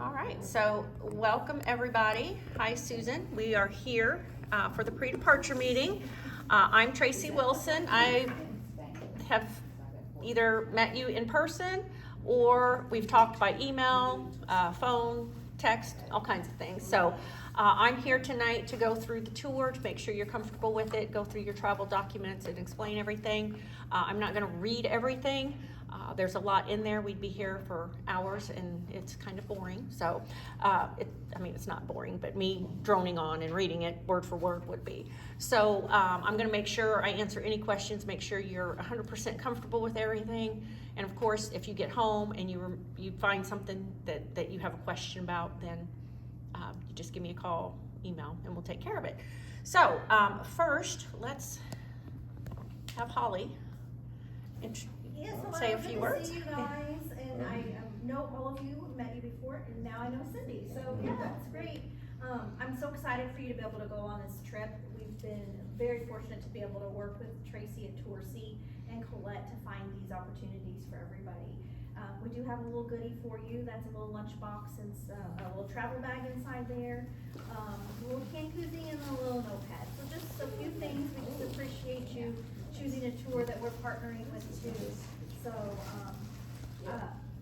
All right, so welcome everybody. Hi Susan, we are here for the pre-departure meeting. I'm Tracy Wilson. I have either met you in person or we've talked by email, phone, text, all kinds of things. So I'm here tonight to go through the tour, to make sure you're comfortable with it, go through your travel documents and explain everything. I'm not gonna read everything. There's a lot in there. We'd be here for hours and it's kind of boring. So, it's not boring, but me droning on and reading it word for word would be. So I'm gonna make sure I answer any questions, make sure you're 100% comfortable with everything. And of course, if you get home and you find something that you have a question about, then you just give me a call, email, and we'll take care of it. So first, let's have Holly Yes, hello, say a few words. Good to see you guys, and I know all of you, met you before, and now I know Cindy, so yeah, it's great. I'm so excited for you to be able to go on this trip. We've been very fortunate to be able to work with Tracy at Toursy and Colette to find these opportunities for everybody. We do have a little goodie for you. That's a little lunchbox and a little travel bag inside there, a little can koozie, and a little notepad. So just a few things. We just appreciate you choosing a tour that we're partnering with too. So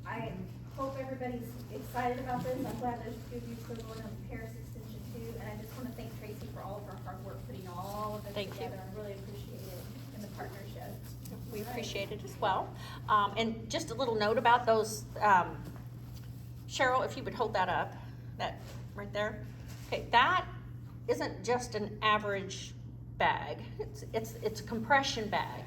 I hope everybody's excited about this. I'm glad there's a few of you still going on the Paris extension too. And I just want to thank Tracy for all of her hard work putting all of this together. I really appreciate it in the partnership. We appreciate it as well. And just a little note about those, Cheryl, if you would hold that up, that right there. Okay, that isn't just an average bag. It's a compression bag.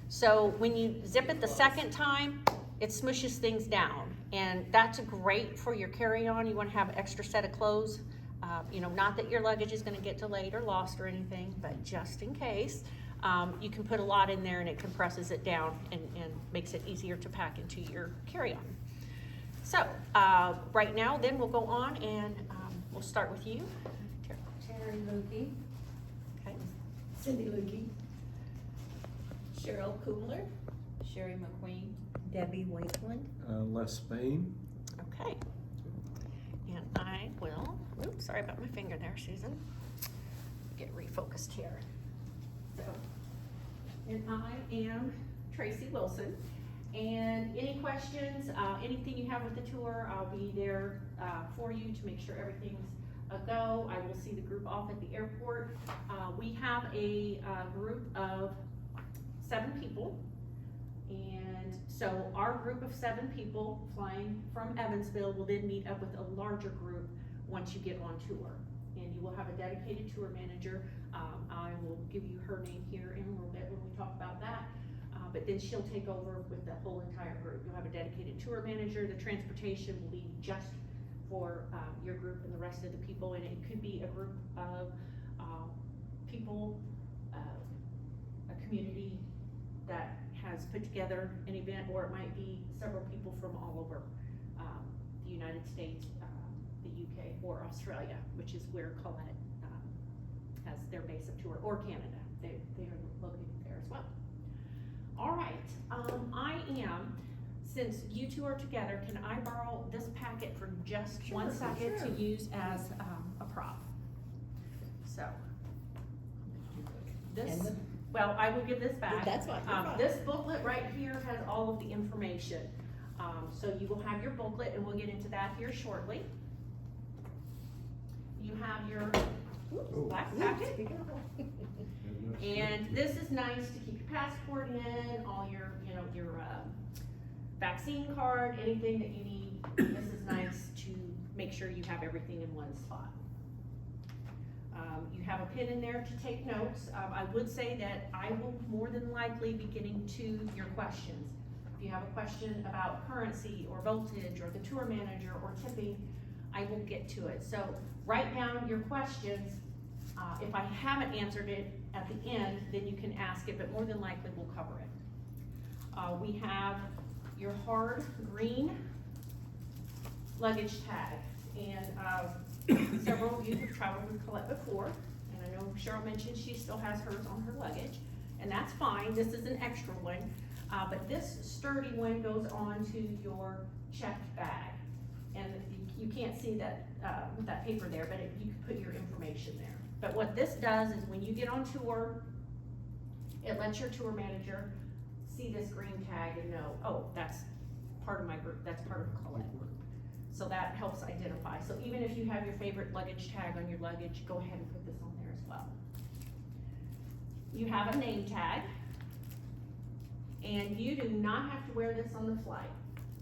So when you zip it the second time, it smushes things down. And that's great for your carry-on. You want to have an extra set of clothes. Not that your luggage is going to get delayed or lost or anything, but just in case. You can put a lot in there and it compresses it down and makes it easier to pack into your carry-on. So right now then we'll go on and we'll start with you. Terry Lukey, Okay. Cindy Lukey, Cheryl Kumler, Sherry McQueen, Debbie Wakeland. Les Spain. Okay. And I will, oops, sorry about my finger there, Susan. Get refocused here. So, and I am Tracy Wilson. And any questions, anything you have with the tour, I'll be there for you to make sure everything's a go. I will see the group off at the airport. We have a group of 7 people. And so our group of 7 people flying from Evansville will then meet up with a larger group once you get on tour. And you will have a dedicated tour manager. I will give you her name here in a little bit when we talk about that. But then she'll take over with the whole entire group. You'll have a dedicated tour manager. The transportation will be just for your group and the rest of the people. And it could be a group of people, a community that has put together an event, or it might be several people from all over the United States, the UK, or Australia, which is where Colette has their base of tour, or Canada. They are located there as well. All right, since you two are together, can I borrow this packet for just 1 second to use as a prop? So, this, well, I will give this back. That's fine. This booklet right here has all of the information. So you will have your booklet, and we'll get into that here shortly. You have your black packet. And this is nice to keep your passport in, all your vaccine card, anything that you need. This is nice to make sure you have everything in one spot. You have a pen in there to take notes. I would say that I will more than likely be getting to your questions. If you have a question about currency or voltage or the tour manager or tipping, I will get to it. So write down your questions. If I haven't answered it at the end, then you can ask it, but more than likely we'll cover it. We have your hard green luggage tag, and several of you have traveled with Colette before, and I know Cheryl mentioned she still has hers on her luggage, and that's fine. This is an extra one, but this sturdy one goes on to your checked bag, and you can't see that, with that paper there, but you can put your information there. But what this does is when you get on tour, it lets your tour manager see this green tag and know, oh, that's part of my group, that's part of a Colette group. So that helps identify. So even if you have your favorite luggage tag on your luggage, go ahead and put this on there as well. You have a name tag, and you do not have to wear this on the flight.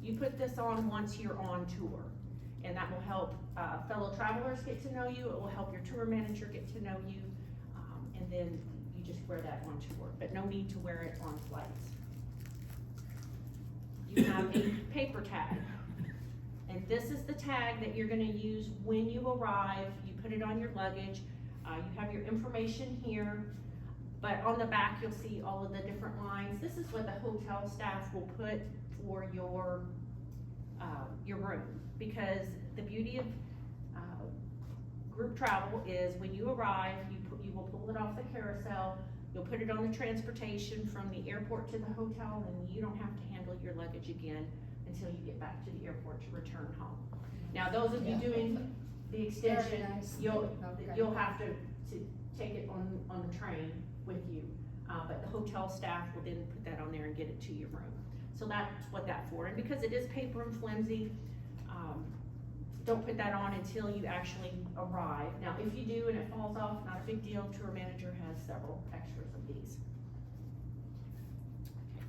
You put this on once you're on tour, and that will help fellow travelers get to know you. It will help your tour manager get to know you, and then you just wear that on tour, but no need to wear it on flights. You have a paper tag, and this is the tag that you're gonna use when you arrive. You put it on your luggage. You have your information here, but on the back you'll see all of the different lines. This is what the hotel staff will put for your room, because the beauty of group travel is when you arrive, you will pull it off the carousel, you'll put it on the transportation from the airport to the hotel, and you don't have to handle your luggage again until you get back to the airport to return home. Now, those of you doing the extension, Very nice. you'll Okay. have to take it on the train with you, but the hotel staff will then put that on there and get it to your room. So that's what that's for, and because it is paper and flimsy, don't put that on until you actually arrive. Now, if you do and it falls off, not a big deal, tour manager has several extras of these. Okay,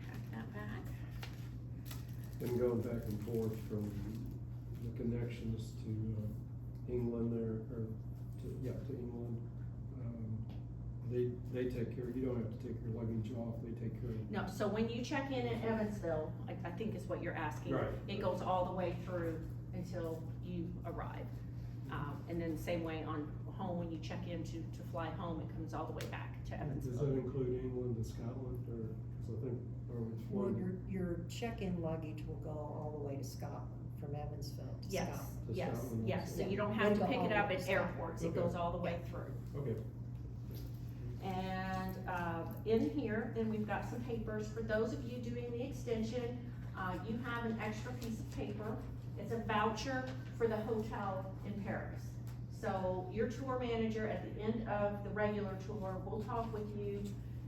pack that back. And going back and forth from the connections to England there, or to England, they take care, you don't have to take your luggage off, they take care of. No, so when you check in at Evansville, I think is what you're asking. Right. It goes all the way through until you arrive. And then the same way on home, when you check in to fly home, it comes all the way back to Does that Evansville. include England and Scotland, or, cause I think, or it's Well, one your check-in luggage will go all the way to Scotland, from Evansville to Yes, Scotland. To yes, Scotland yes, so also. you don't Yeah. have to Then pick go it up home at to Scotland. airports, it Okay. goes all the way through. Okay. And, in here, then we've got some papers, for those of you doing the extension, you have an extra piece of paper. It's a voucher for the hotel in Paris. So your tour manager at the end of the regular tour will talk with you,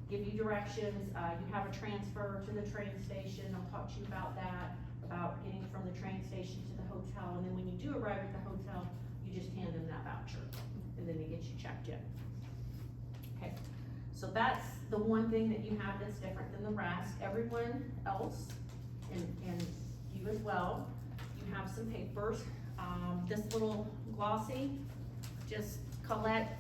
give you directions, you have a transfer to the train station, I'll talk to you about that, about getting from the train station to the hotel, and then when you do arrive at the hotel, you just hand them that voucher, and then they get you checked in. Okay, so that's the one thing that you have that's different than the rest. Everyone else, and you as well, you have some papers. This little glossy, just Colette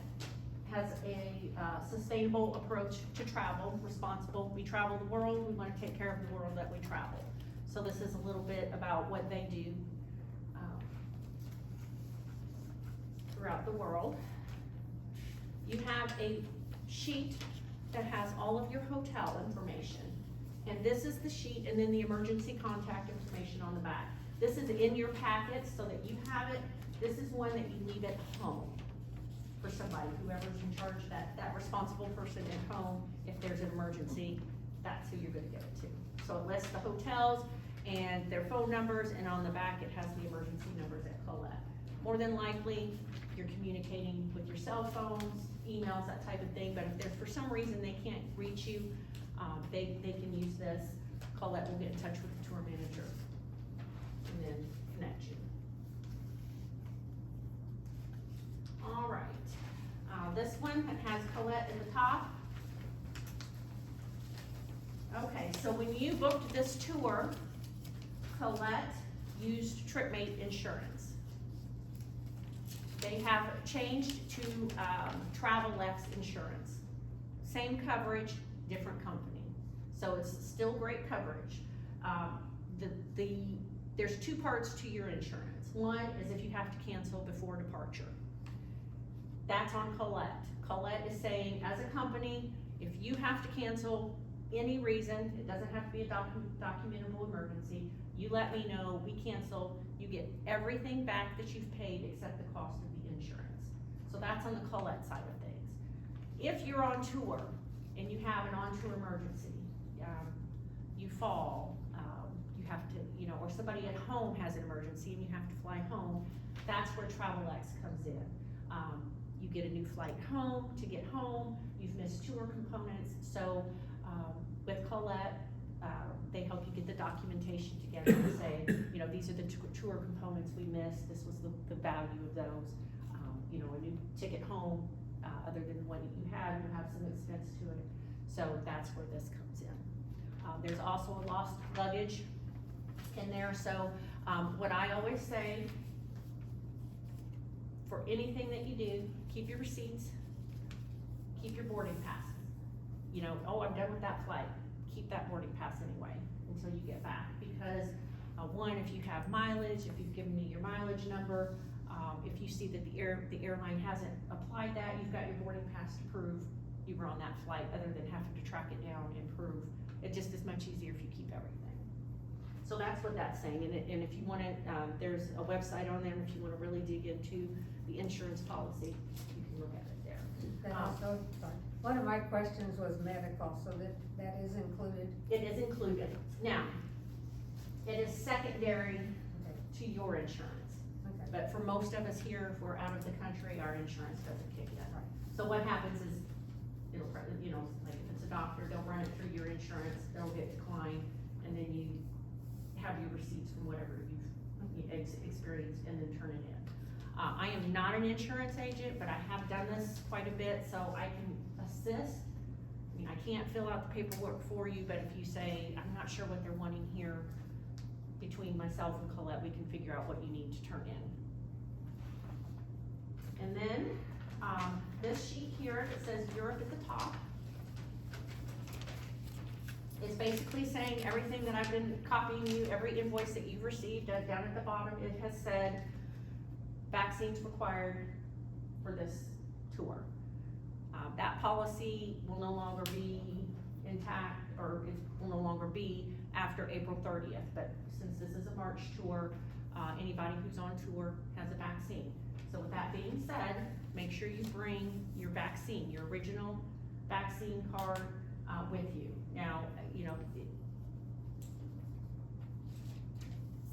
has a sustainable approach to travel, responsible. We travel the world, we wanna take care of the world that we travel. So this is a little bit about what they do throughout the world. You have a sheet that has all of your hotel information. And this is the sheet, and then the emergency contact information on the back. This is in your packet so that you have it. This is one that you leave at home for somebody, whoever's in charge, that responsible person at home. If there's an emergency, that's who you're gonna give it to. So it lists the hotels and their phone numbers, and on the back it has the emergency numbers at Colette. More than likely, you're communicating with your cell phones, emails, that type of thing, but if there's, for some reason, they can't reach you, they can use this. Colette will get in touch with the tour manager and then connect you. All right, this one has Colette at the top. Okay, so when you booked this tour, Colette used TripMate insurance. They have changed to Travelex insurance. Same coverage, different company. So it's still great coverage. There's two parts to your insurance. One is if you have to cancel before departure. That's on Colette. Colette is saying, as a company, if you have to cancel any reason, it doesn't have to be a documentable emergency, you let me know, we cancel, you get everything back that you've paid except the cost of the insurance. So that's on the Colette side of things. If you're on tour and you have an on-tour emergency, you fall, you have to, you know, or somebody at home has an emergency and you have to fly home, that's where Travelex comes in. You get a new flight home, to get home, you've missed tour components, so, with Colette, they help you get the documentation together and say, you know, these are the tour components we missed, this was the value of those. You know, a new ticket home, other than what you have some expense to it, so that's where this comes in. There's also a lost luggage in there, so, what I always say, for anything that you do, keep your receipts, keep your boarding passes. You know, oh, I'm done with that flight, keep that boarding pass anyway, until you get back, because, one, if you have mileage, if you've given me your mileage number, if you see that the airline hasn't applied that, you've got your boarding pass to prove you were on that flight, other than having to track it down and prove. It just is much easier if you keep everything. So that's what that's saying, and if you wanna, there's a website on there, if you wanna really dig into the insurance policy, you can look at it there. That also, sorry, one of my questions was medical, so that is included. It is included. Now, it is secondary Okay. to your insurance. Okay. But for most of us here, if we're out of the country, our insurance doesn't kick in. Right. So what happens is, it'll, you know, like if it's a doctor, they'll run it through your insurance, they'll get declined, and then you have your receipts from whatever you've experienced and then turn it in. I am not an insurance agent, but I have done this quite a bit, so I can assist. I mean, I can't fill out the paperwork for you, but if you say, I'm not sure what they're wanting here, between myself and Colette, we can figure out what you need to turn in. And then, this sheet here that says Europe at the top is basically saying everything that I've been copying you, every invoice that you've received, down at the bottom, it has said vaccines required for this tour. That policy will no longer be intact, or it will no longer be after April 30th, but since this is a March tour, anybody who's on tour has a vaccine. So with that being said, make sure you bring your vaccine, your original vaccine card, with you. Now, you know,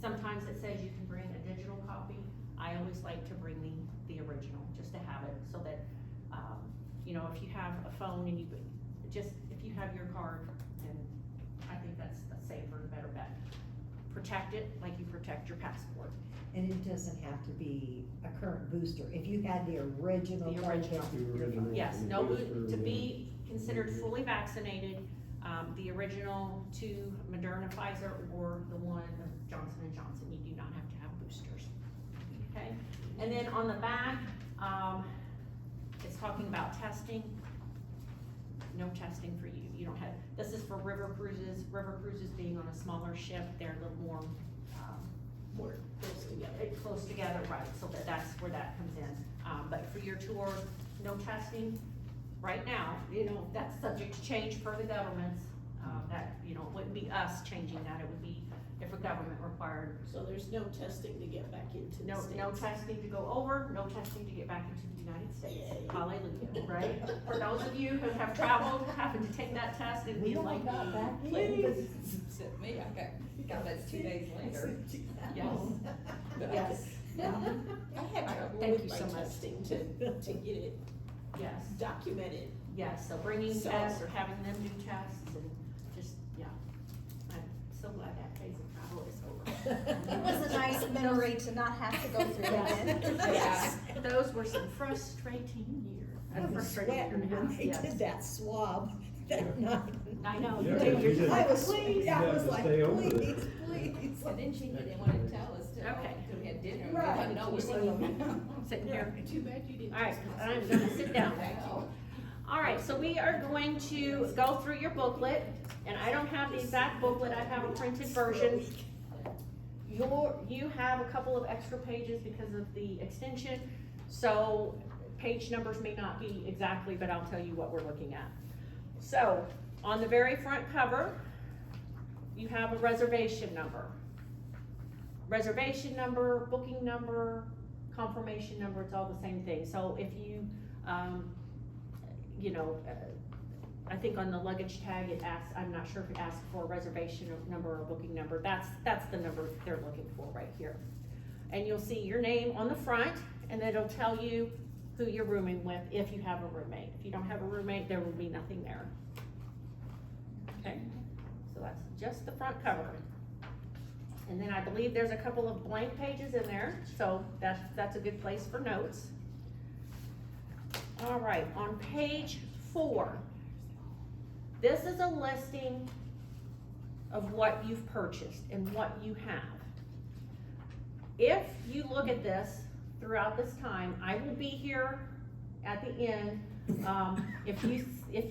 sometimes it says you can bring a digital copy. I always like to bring the original, just to have it, so that, you know, if you have a phone and if you have your card, then I think that's a safer and better bet. Protect it like you protect your passport. And it doesn't have to be a current booster. If you had the original. The card, original. then The you're fine. original. Yes, And no, booster, to yeah. be considered fully vaccinated, the original to Moderna, Pfizer, or the one of Johnson & Johnson, you do not have to have boosters, okay? And then on the back, it's talking about testing. No testing for you, you don't have, this is for river cruises being on a smaller ship, they're a little more, More close together. close together, right, so that's where that comes in. But for your tour, no testing right now, you know, that's subject to change per the governments. That, you know, it wouldn't be us changing that, it would be if a government required. So there's no testing to get back into the States. No testing to go over, no testing to get back into the United States. Yay. Hallelujah, right? For those of you who have traveled, having to take that test and We be all like, got back in. please. Except me, I got that 2 days later. Yes, But yes, I had trouble Thank with you my so much. testing to get it yes. documented. Yes, so bringing So- tests or having them do tests and just, yeah. I'm so glad that phase of travel is over. It was a nice memory to not have to go through again. Yes, those were some frustrating years. I was Frustrating year and sweating a when half, they yes. did that swab that night. I know, Yeah, you did, you're you just did. like, I was, please. I You was had to like, stay over please, there. please. And then she didn't wanna tell us till, Okay. till we had dinner. Right. We didn't know we were Sitting here. Too bad you didn't. All right, test I'm myself. gonna sit down. Thank you. All right, so we are going to go through your booklet, and I don't have the exact booklet, I have a printed version. You have a couple of extra pages because of the extension, so page numbers may not be exactly, but I'll tell you what we're looking at. So, on the very front cover, you have a reservation number. Reservation number, booking number, confirmation number, it's all the same thing. So if you, you know, I think on the luggage tag, it asks, I'm not sure if it asks for a reservation number or booking number, that's the number they're looking for right here. And you'll see your name on the front, and then it'll tell you who you're rooming with if you have a roommate. If you don't have a roommate, there will be nothing there. Okay, so that's just the front cover. And then I believe there's a couple of blank pages in there, so that's a good place for notes. All right, on page 4, this is a listing of what you've purchased and what you have. If you look at this throughout this time, I will be here at the end. If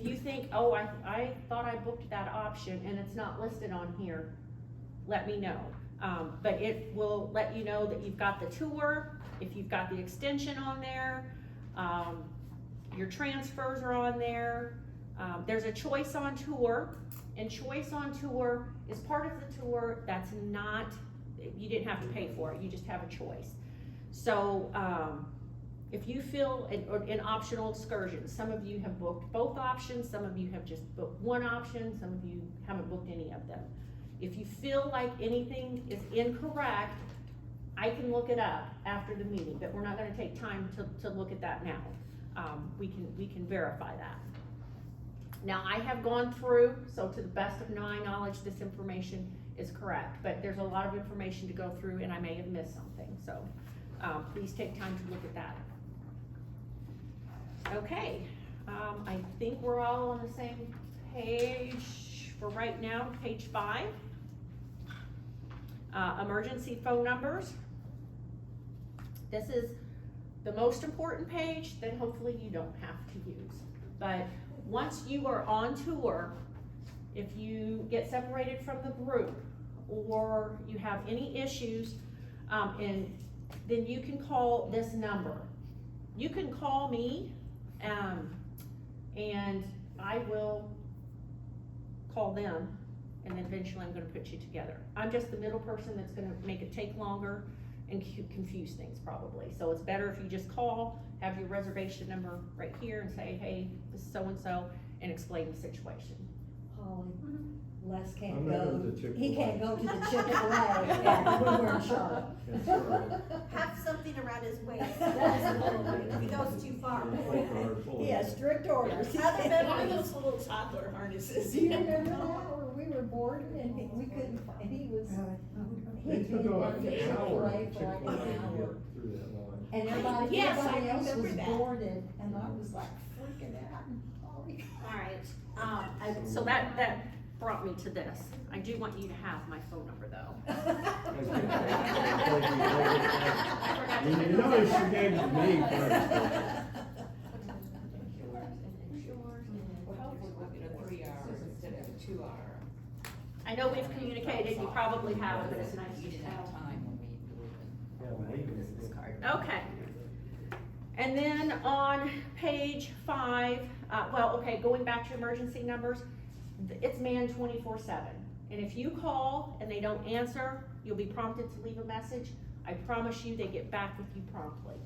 you think, oh, I thought I booked that option and it's not listed on here, let me know. But it will let you know that you've got the tour, if you've got the extension on there, your transfers are on there. There's a choice on tour, and choice on tour is part of the tour that's not, you didn't have to pay for it, you just have a choice. So, if you feel an optional excursion, some of you have booked both options, some of you have just booked one option, some of you haven't booked any of them. If you feel like anything is incorrect, I can look it up after the meeting, but we're not gonna take time to look at that now. We can verify that. Now, I have gone through, so to the best of my knowledge, this information is correct, but there's a lot of information to go through and I may have missed something, so please take time to look at that. Okay, I think we're all on the same page for right now, page 5. Emergency phone numbers. This is the most important page that hopefully you don't have to use. But once you are on tour, if you get separated from the group or you have any issues, and then you can call this number. You can call me, and I will call them, and then eventually I'm gonna put you together. I'm just the middle person that's gonna make it take longer and confuse things probably. So it's better if you just call, have your reservation number right here and say, hey, this is so-and-so, and explain the situation. Holly, Les I'm can't not go, going to Chick-fil-A. he can't go to the Chick-fil-A, yeah, when we're in Charlotte. That's right. Have something around his waist, if he goes too far. He has strict orders. Other than One of those little toddler harnesses. Do you remember that, where we were bored and we couldn't, and he was, They he'd took been about down to an Chick-fil-A hour, for like Chick-fil-A an to hour. get through that line. And everybody, Yes, I everybody else was remember that. boarded, and I was like freaking out, and Holly. Alright, so that brought me to this. I do want you to have my phone number though. You notice you gave it to me first. Well, hopefully we'll get a 3-hour instead of a 2-hour. I know we've communicated, you probably have, but it's nice You to didn't have have. time when we were leaving. Business card. Okay. And then on page 5, going back to emergency numbers, it's manned 24/7. And if you call and they don't answer, you'll be prompted to leave a message. I promise you, they get back with you promptly.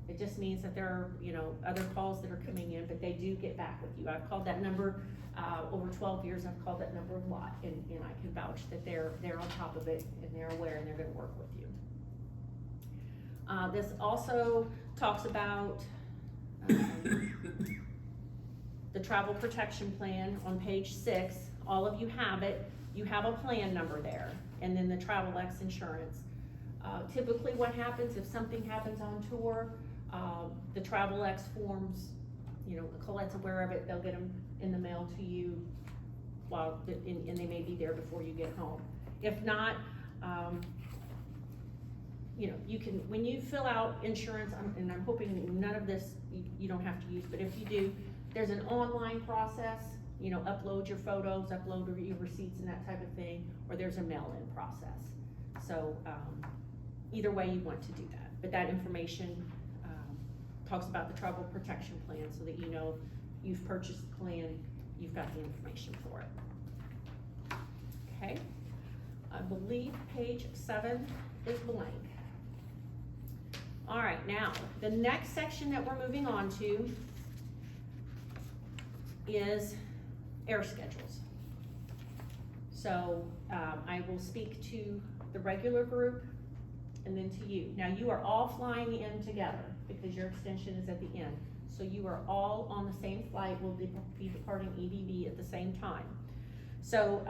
It just means that there are, other calls that are coming in, but they do get back with you. I've called that number, over 12 years, I've called that number a lot, and I can vouch that they're on top of it, and they're aware, and they're gonna work with you. This also talks about, the travel protection plan on page 6. All of you have it. You have a plan number there, and then the Travelex insurance. Typically what happens if something happens on tour, the Travelex forms, Colette's aware of it, they'll get them in the mail to you and they may be there before you get home. If not, you can, when you fill out insurance, and I'm hoping none of this you don't have to use, but if you do, there's an online process, upload your photos, upload your receipts and that type of thing, or there's a mail-in process. So, either way you want to do that, but that information, talks about the travel protection plan so that you've purchased the plan, you've got the information for it. Okay, I believe page 7 is blank. All right, now, the next section that we're moving on to is air schedules. So, I will speak to the regular group and then to you. Now, you are all flying in together because your extension is at the end. So you are all on the same flight, will be departing EDV at the same time. So,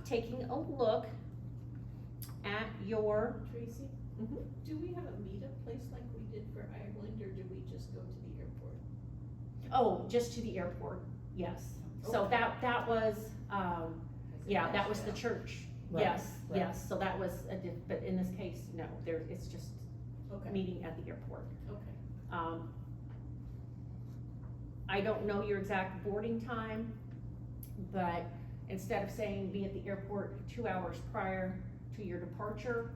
taking a look at your, Tracy, Mhm. do we have a meetup place like we did for Ireland, or do we just go to the airport? oh, just to the airport, yes. So Okay. that was, yeah, that was the church, Right, yes, right. yes, so that was but in this case, no, it's just Okay, meeting at the airport. okay. I don't know your exact boarding time, but instead of saying be at the airport 2 hours prior to your departure,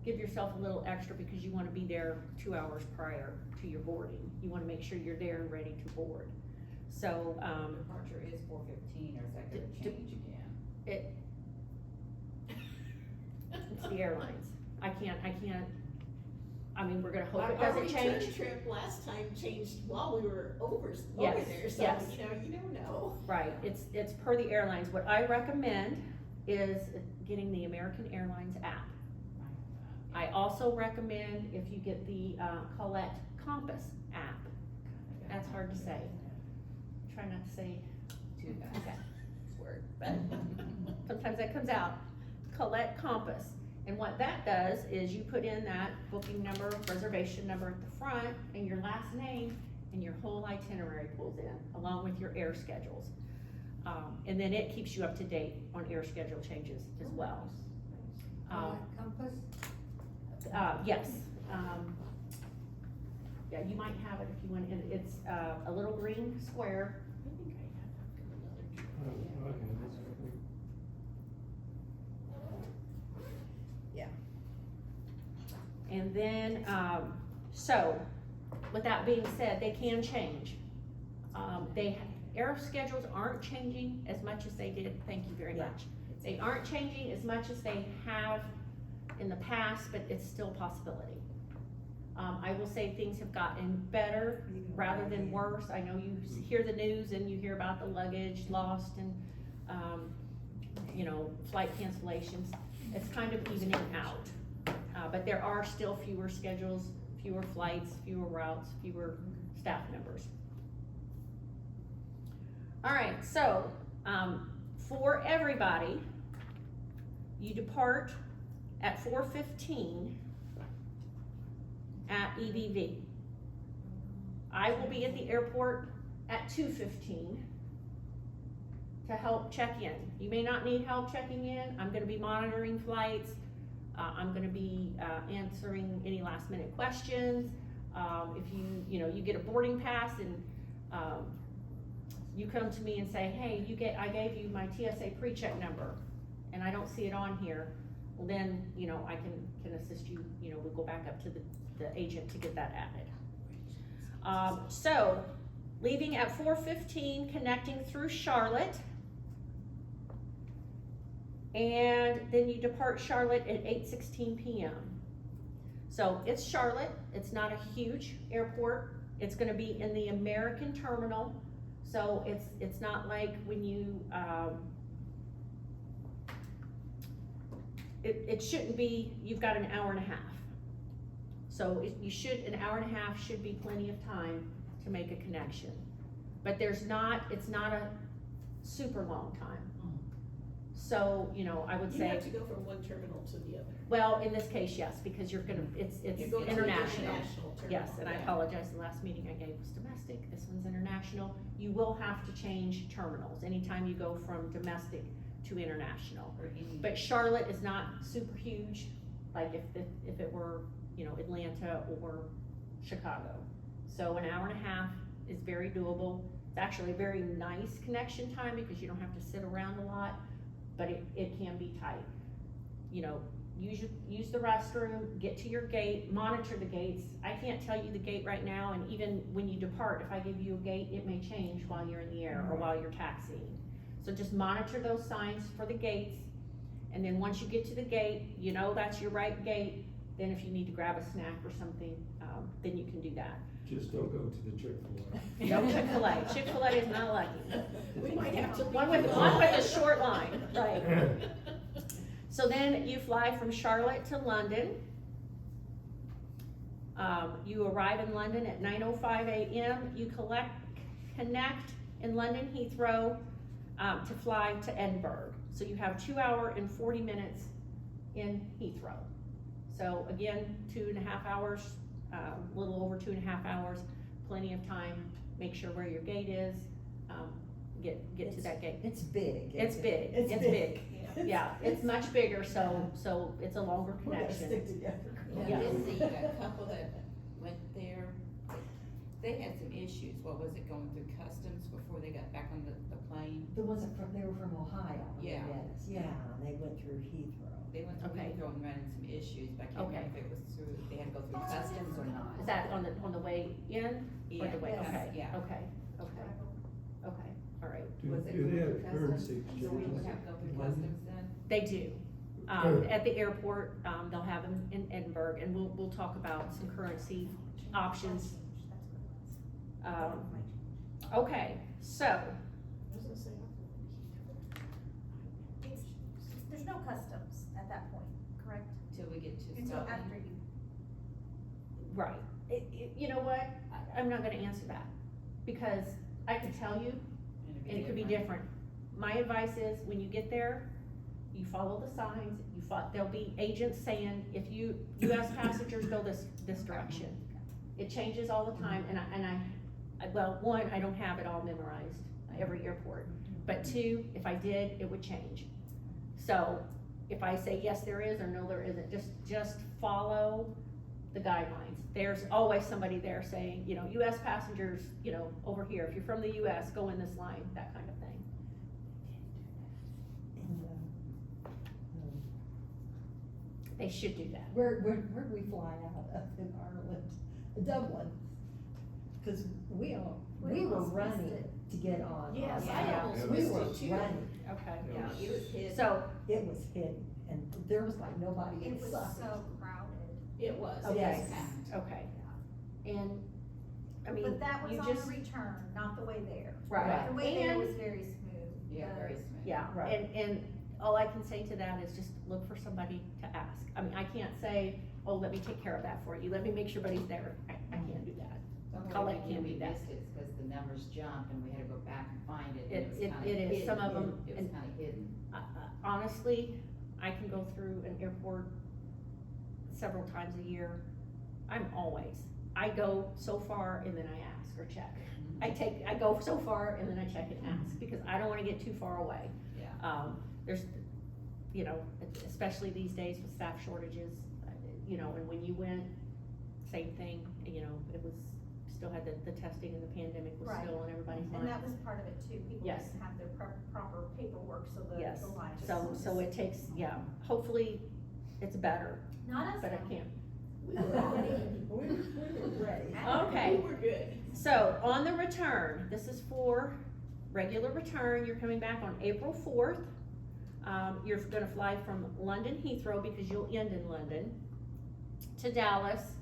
give yourself a little extra because you wanna be there 2 hours prior to your boarding. You wanna make sure you're there and ready to board. So, Departure is 4:15, or is that gonna D- d- change again? it's the airlines. I can't, I mean, we're gonna hope it Our doesn't return change. trip last time changed while we were over Yes, there, so, yes. you never know. Right, it's per the airlines. What I recommend is getting the American Airlines app. I also recommend if you get the Colette Compass app. That's hard to say. Try not to say Too fast. that word, but sometimes that comes out. Colette Compass. And what that does is you put in that booking number, reservation number at the front, and your last name, and your whole itinerary pulls in, along with your air schedules. And then it keeps you up to date on air schedule changes as well. Compass? Yes, yeah, you might have it if you want, and it's, a little green square. I think I have another trip. I have this, I think. And then, so, with that being said, they can change. Air schedules aren't changing as much as they did, thank you very Yeah. much. They aren't changing as much as they have in the past, but it's still a possibility. I will say things have gotten better rather than worse. I know you hear the news and you hear about the luggage lost and, flight cancellations. It's kind of evening out. But there are still fewer schedules, fewer flights, fewer routes, fewer staff members. All right, so, for everybody, you depart at 4:15 at EDV. I will be at the airport at 2:15 to help check in. You may not need help checking in. I'm gonna be monitoring flights. I'm gonna be, answering any last minute questions. If you get a boarding pass and, you come to me and say, hey, I gave you my TSA pre-check number and I don't see it on here, well then, I can assist you, we'll go back up to the agent to get that added. So, leaving at 4:15, connecting through Charlotte. And then you depart Charlotte at 8:16 p.m. So it's Charlotte, it's not a huge airport, it's gonna be in the American terminal. So it's not like when you, it shouldn't be, you've got an hour and a half. So an hour and a half should be plenty of time to make a connection. But it's not a super long time. So, I would You say, have to go from one terminal to the other. well, in this case, yes, because you're gonna, it's You go to the international. international terminal. Yes, and I yeah. apologize, the last meeting I gave was domestic, this one's international. You will have to change terminals anytime you go from domestic to international. Or any- But Charlotte is not super huge, like if it were, Atlanta or Chicago. So an hour and a half is very doable. It's actually a very nice connection time because you don't have to sit around a lot, but it can be tight. Use the restroom, get to your gate, monitor the gates. I can't tell you the gate right now, and even when you depart, if I give you a gate, it may change while you're in the air or while you're taxiing. So just monitor those signs for the gates, and then once you get to the gate, that's your right gate, then if you need to grab a snack or something, then you can do that. Just don't go to the Chick-fil-A. No Chick-fil-A, Chick-fil-A is not lucky. We might have to. One with a short line, right. So then you fly from Charlotte to London. You arrive in London at 9:05 a.m. You connect in London Heathrow to fly to Edinburgh. So you have 2 hours and 40 minutes in Heathrow. So again, 2.5 hours, a little over 2.5 hours, plenty of time. Make sure where your gate is. Get to that gate. It's big. It's big. It's big. Yeah, it's much bigger, so it's a longer We gotta connection. stick together. Yeah. I did see a couple that went there, they had some issues, what was it, going through customs before they got back on the plane? They were from Ohio. Yeah. Yes, yeah, and they went through Heathrow. They went through Okay. Heathrow and ran into some issues, but I can't Okay. remember if it was through, they had to go through customs or not. Is that on the way in, or Yeah, the way, yes. okay, Yeah. okay, all right. Do Was it do they have customs? currency So we would exchanges? have to go through in London? customs then? They do. At the airport, they'll have them in Edinburgh, and we'll talk about some currency options. Okay, so, There's no customs at that point, correct? Till we get to Until after Scotland? you. right, you know what, I'm not gonna answer that, because I could tell you, and it could be different. My advice is, when you get there, you follow the signs, there'll be agents saying, if US passengers go this direction. It changes all the time, and well, one, I don't have it all memorized, every airport, but two, if I did, it would change. So, if I say yes there is, or no there isn't, just follow the guidelines. There's always somebody there saying, US passengers, over here, if you're from the US, go in this line, that kind of thing. And, They should do that. where'd we fly out of in Ireland? Dublin. Cause we were almost missed running it. to get on. Yes, our I flight. almost We missed were it too. running, Okay. Yeah, it was hidden. So, it was hidden, and there was like nobody It was inside. so crowded. It was. Okay. Yes. okay. And, I mean, But that was you on just, the return, not the way there. right, The way there and, was very smooth. Yeah, The- very smooth. yeah, Right. and all I can say to that is just look for somebody to ask. I mean, I can't say, oh, let me take care of that for you, let me make sure everybody's there, I can't do that. Colette When can we do that. missed it, it's cause the numbers jumped and we had to go back and find it, and It- it was it- kinda it is. hidden. Some of them- It was and- kinda hidden. Honestly, I can go through an airport several times a year. I go so far and then I ask or check. I go so far and then I check and ask, because I don't wanna get too far away. Yeah. There's, especially these days with staff shortages, and when you went, same thing, it was, still had the testing and the pandemic was Right. still on everybody's mind. And that was part of it too, people Yes. didn't have their proper paperwork, so Yes. the line just. So it takes, hopefully it's better, Not us. but I now. can't. We were ready. We were ready. Okay. We were good. So, on the return, this is for regular return, you're coming back on April 4th. You're gonna fly from London Heathrow, because you'll end in London, to Dallas,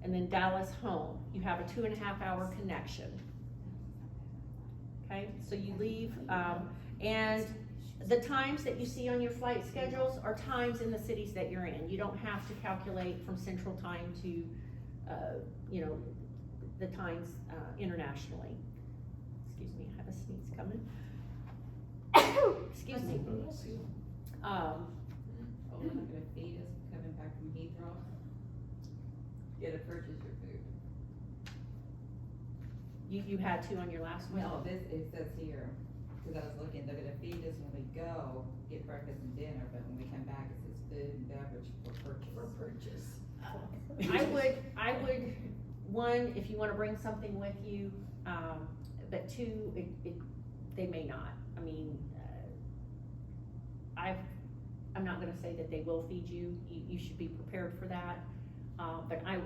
and then Dallas home. You have a 2.5 hour connection. Okay, so you leave, and the times that you see on your flight schedules are times in the cities that you're in. You don't have to calculate from central time to, the times, internationally. Excuse me, I have a sneeze coming. Excuse me. Oh, they're not gonna feed us coming back from Heathrow? You gotta purchase your food. You had to on your last one? No, it says here, cause I was looking, they're gonna feed us when we go, get breakfast and dinner, but when we come back, it says food and beverage for purchase. For purchase. I would, one, if you wanna bring something with you, but two, they may not. I mean, I'm not gonna say that they will feed you, you should be prepared for that, but I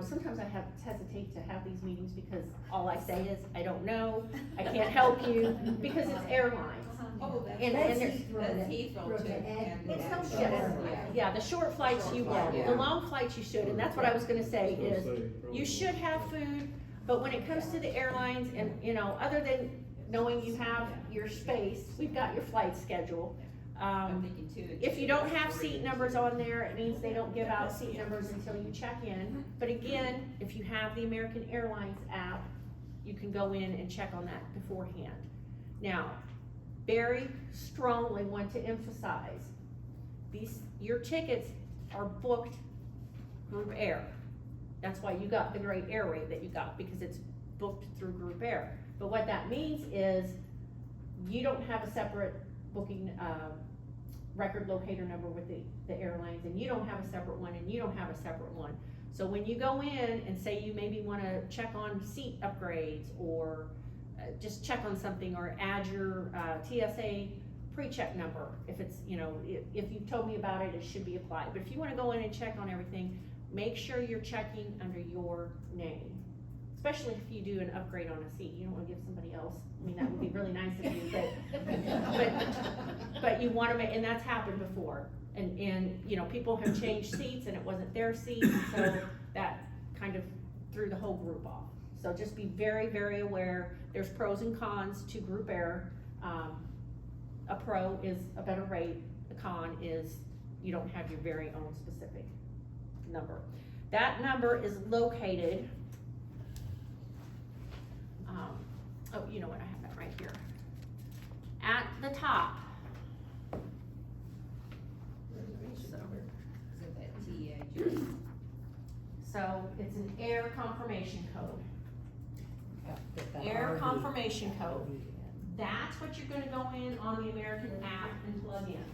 sometimes I hesitate to have these meetings, because all I say is, I don't know, I can't help you, because it's airlines. Oh, that's. And That's there's- Heathrow That's that- Heathrow Heathrow too. to add- and It's no that's- shit. Yeah. Yeah, the short flights you won't, Yeah. the long flights you should, and that's what I was gonna say I was is, gonna say, probably you should have food, but when it comes to the airlines and, you know, other than knowing you have your space, we've got your flight schedule. I'm thinking too. If you don't have seat numbers on there, it means they don't give out seat numbers until you check in. But again, if you have the American Airlines app, you can go in and check on that beforehand. Now, very strongly want to emphasize, your tickets are booked Group Air. That's why you got the great air rate that you got, because it's booked through Group Air. But what that means is, you don't have a separate booking, record locator number with the airlines, and you don't have a separate one, and you don't have a separate one. So when you go in and say you maybe wanna check on seat upgrades, or just check on something, or add your, TSA pre-check number, if it's, you know, if you told me about it, it should be applied. But if you wanna go in and check on everything, make sure you're checking under your name. Especially if you do an upgrade on a seat, you don't wanna give somebody else, I mean, that would be really nice of you, but you wanna make, and that's happened before. And, you know, people have changed seats and it wasn't their seat, so that kind of threw the whole group off. So just be very, very aware, there's pros and cons to Group Air. A pro is a better rate, a con is you don't have your very own specific number. That number is located, oh, you know what, I have that right here. At the top. So, So that TA. so it's an air confirmation code. Get that Air RV. confirmation code. That's what you're gonna go in on the American app and plug in.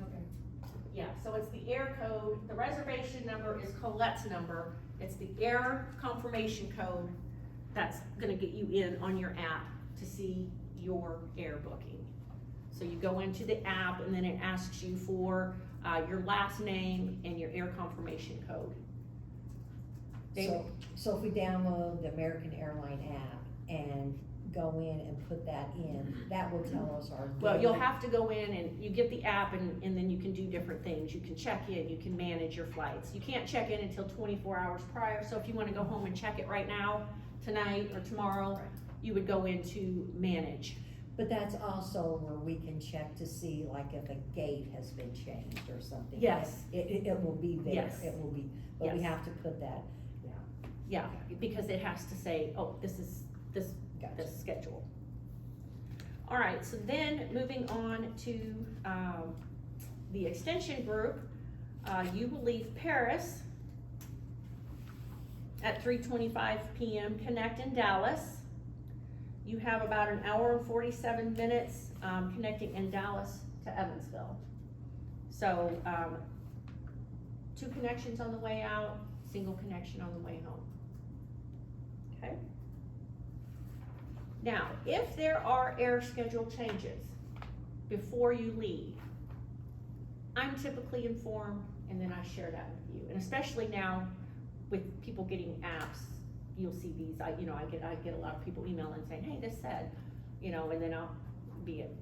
Okay. Yeah, so it's the air code, the reservation number is Colette's number, it's the air confirmation code that's gonna get you in on your app to see your air booking. So you go into the app and then it asks you for, your last name and your air confirmation code. So if we download the American Airline app and go in and put that in, that will tell us our. Well, you'll have to go in and you get the app and then you can do different things. You can check in, you can manage your flights. You can't check in until 24 hours prior, so if you wanna go home and check it right now, tonight or tomorrow, you would go into manage. But that's also where we can check to see like if a gate has been changed or something. Yes. It will be there, Yes. it will be, but we Yes. have to put that, Yeah, because it has to say, oh, this is, this gotcha. schedule. All right, so then moving on to, the extension group, you will leave Paris at 3:25 p.m., connect in Dallas. You have about an hour and 47 minutes, connecting in Dallas to Evansville. So, 2 connections on the way out, single connection on the way home. Okay? Now, if there are air schedule changes before you leave, I'm typically informed and then I share that with you. And especially now with people getting apps, you'll see these, I get a lot of people emailing saying, hey, this said, you know, and then I'll be it,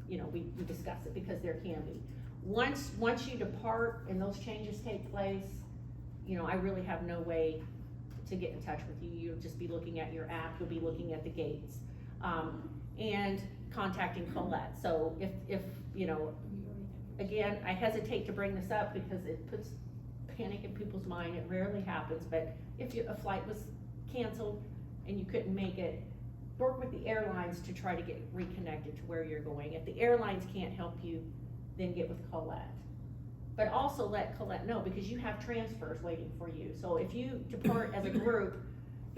you know, we discuss it because there can be. Once you depart and those changes take place, you know, I really have no way to get in touch with you. You'll just be looking at your app, you'll be looking at the gates, and contacting Colette. So if, you know, again, I hesitate to bring this up because it puts panic in people's mind, it rarely happens, but if a flight was canceled and you couldn't make it, work with the airlines to try to get reconnected to where you're going. If the airlines can't help you, then get with Colette. But also let Colette know, because you have transfers waiting for you. So if you depart as a group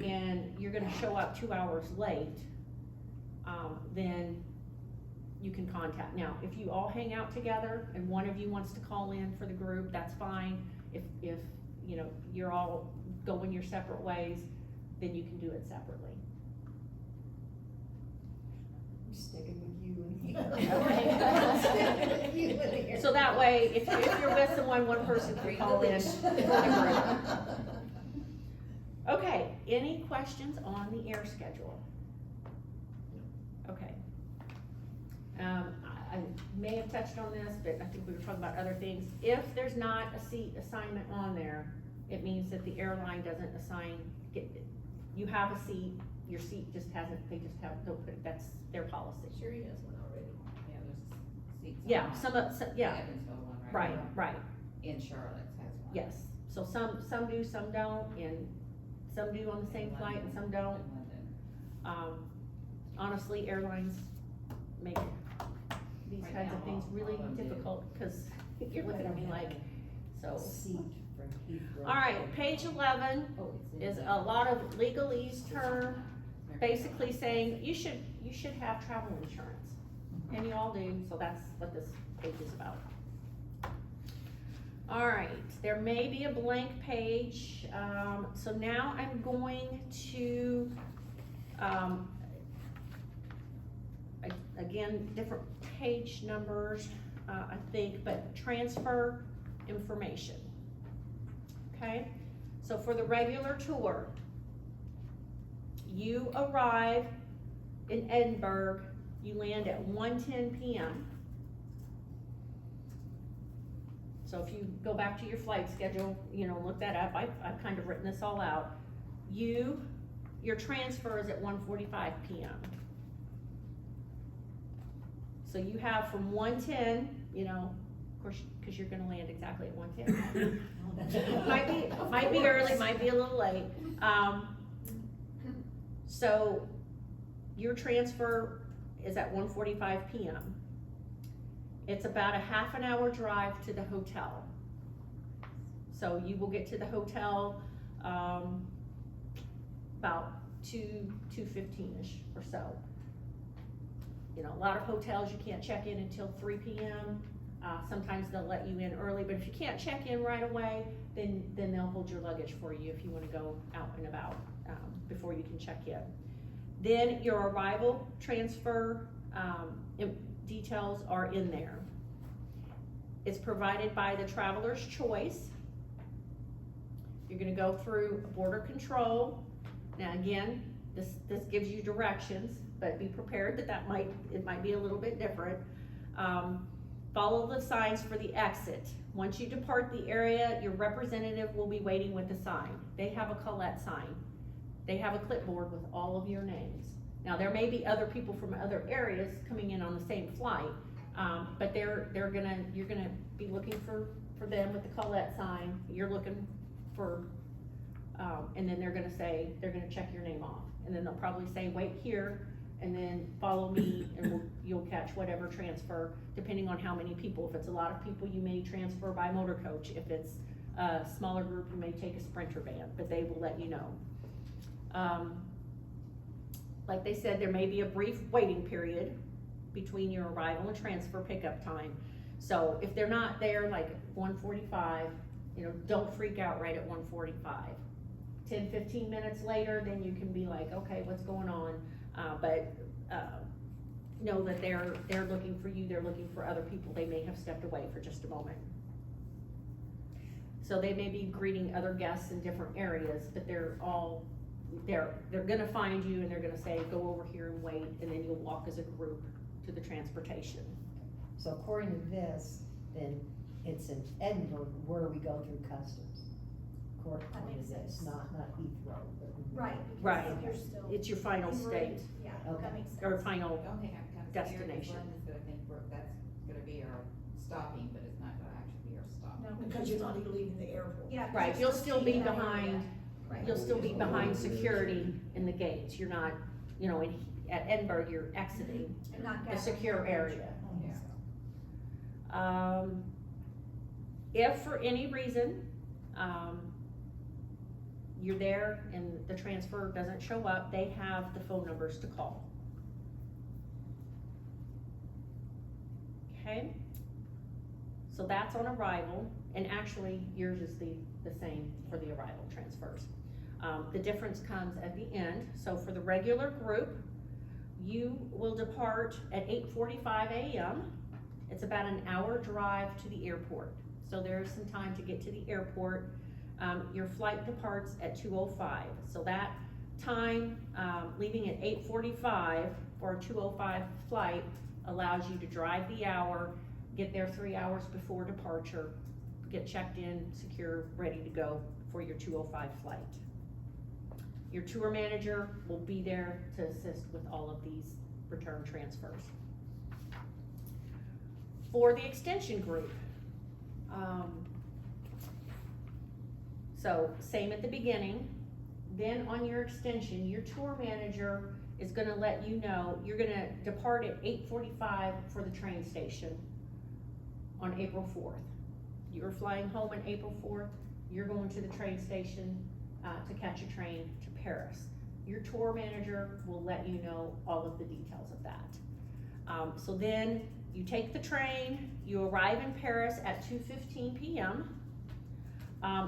and you're gonna show up 2 hours late, then you can contact. Now, if you all hang out together and one of you wants to call in for the group, that's fine. If you know, you're all going your separate ways, then you can do it separately. I'm sticking with you and Okay. I'm sticking with you and here. So that way, if you're with someone, one person can call in for the group. Okay, any questions on the air schedule? Okay. I may have touched on this, but I think we were talking about other things. If there's not a seat assignment on there, it means that the airline doesn't you have a seat, your seat just hasn't, they'll put it, that's their policy. Sure he has one already. Yeah, there's seats. Yeah, on yeah, Evansville one right, now. right, And Charlotte's has one. yes. So some do, some don't, and some do on the same In flight and some London. don't. In London. Honestly, airlines make these Right kinds now, of things all really of them do. difficult, cause you're looking at me like, so. Seat from Heathrow. Alright, page 11 Oh, it's in is the- a lot of legalese term, basically saying you should have travel insurance. And you all do, so that's what this page is about. Alright, there may be a blank page, so now I'm going to, again, different page numbers, I think, but transfer information. Okay, so for the regular tour, you arrive in Edinburgh, you land at 1:10 p.m. So if you go back to your flight schedule, look that up, I've kind of written this all out. Your transfer is at 1:45 p.m. So you have from 1:10, of course, cause you're gonna land exactly at 1:10. Might be early, might be a little late. So your transfer is at 1:45 p.m. It's about a half an hour drive to the hotel. So you will get to the hotel, about 2:15-ish or so. A lot of hotels, you can't check in until 3 p.m. Sometimes they'll let you in early, but if you can't check in right away, then they'll hold your luggage for you if you wanna go out and about, before you can check in. Then your arrival transfer, details are in there. It's provided by the Traveler's Choice. You're gonna go through border control. Now again, this gives you directions, but be prepared that it might be a little bit different. Follow the signs for the exit. Once you depart the area, your representative will be waiting with the sign. They have a Colette sign. They have a clipboard with all of your names. Now, there may be other people from other areas coming in on the same flight, but you're gonna be looking for them with the Colette sign. You're looking for, and then they're gonna check your name off. And then they'll probably say, wait here, and then follow me, and you'll catch whatever transfer, depending on how many people. If it's a lot of people, you may transfer by motor coach. If it's a smaller group, you may take a Sprinter van, but they will let you know. Like they said, there may be a brief waiting period between your arrival and transfer pickup time. So if they're not there like 1:45, don't freak out right at 1:45. 10-15 minutes later, then you can be like, okay, what's going on? But know that they're looking for you, they're looking for other people, they may have stepped away for just a moment. So they may be greeting other guests in different areas, but they're gonna find you and they're gonna say, go over here and wait, and then you'll walk as a group to the transportation. So according to this, then it's in Edinburgh where we go through customs. According That to makes this, sense. not Heathrow, but. Right. Right. Because you're still. It's your final en state, route. Yeah, Okay. that makes sense. or final, The only thing I'm kind of scared is Destination. London's gonna think that's gonna be our stopping, but it's not gonna actually be our stop. No, Because you're not even leaving the airport. Yeah. right, because you'll still be staying in that behind, area. Right. you'll still be behind security in the gates, you're not, at Edinburgh, you're exiting And not the gathering secure luggage. area. Yeah. If for any reason, you're there and the transfer doesn't show up, they have the phone numbers to call. Okay? So that's on arrival, and actually yours is the same for the arrival transfers. The difference comes at the end. So for the regular group, you will depart at 8:45 a.m. It's about an hour drive to the airport. So there's some time to get to the airport. Your flight departs at 2:05. So that time, leaving at 8:45 for a 2:05 flight allows you to drive the hour, get there 3 hours before departure, get checked in, secure, ready to go for your 2:05 flight. Your tour manager will be there to assist with all of these return transfers. For the extension group, so same at the beginning, then on your extension, your tour manager is gonna let you know, you're gonna depart at 8:45 for the train station on April 4th. You're flying home on April 4th, you're going to the train station to catch a train to Paris. Your tour manager will let you know all of the details of that. So then you take the train, you arrive in Paris at 2:15 p.m.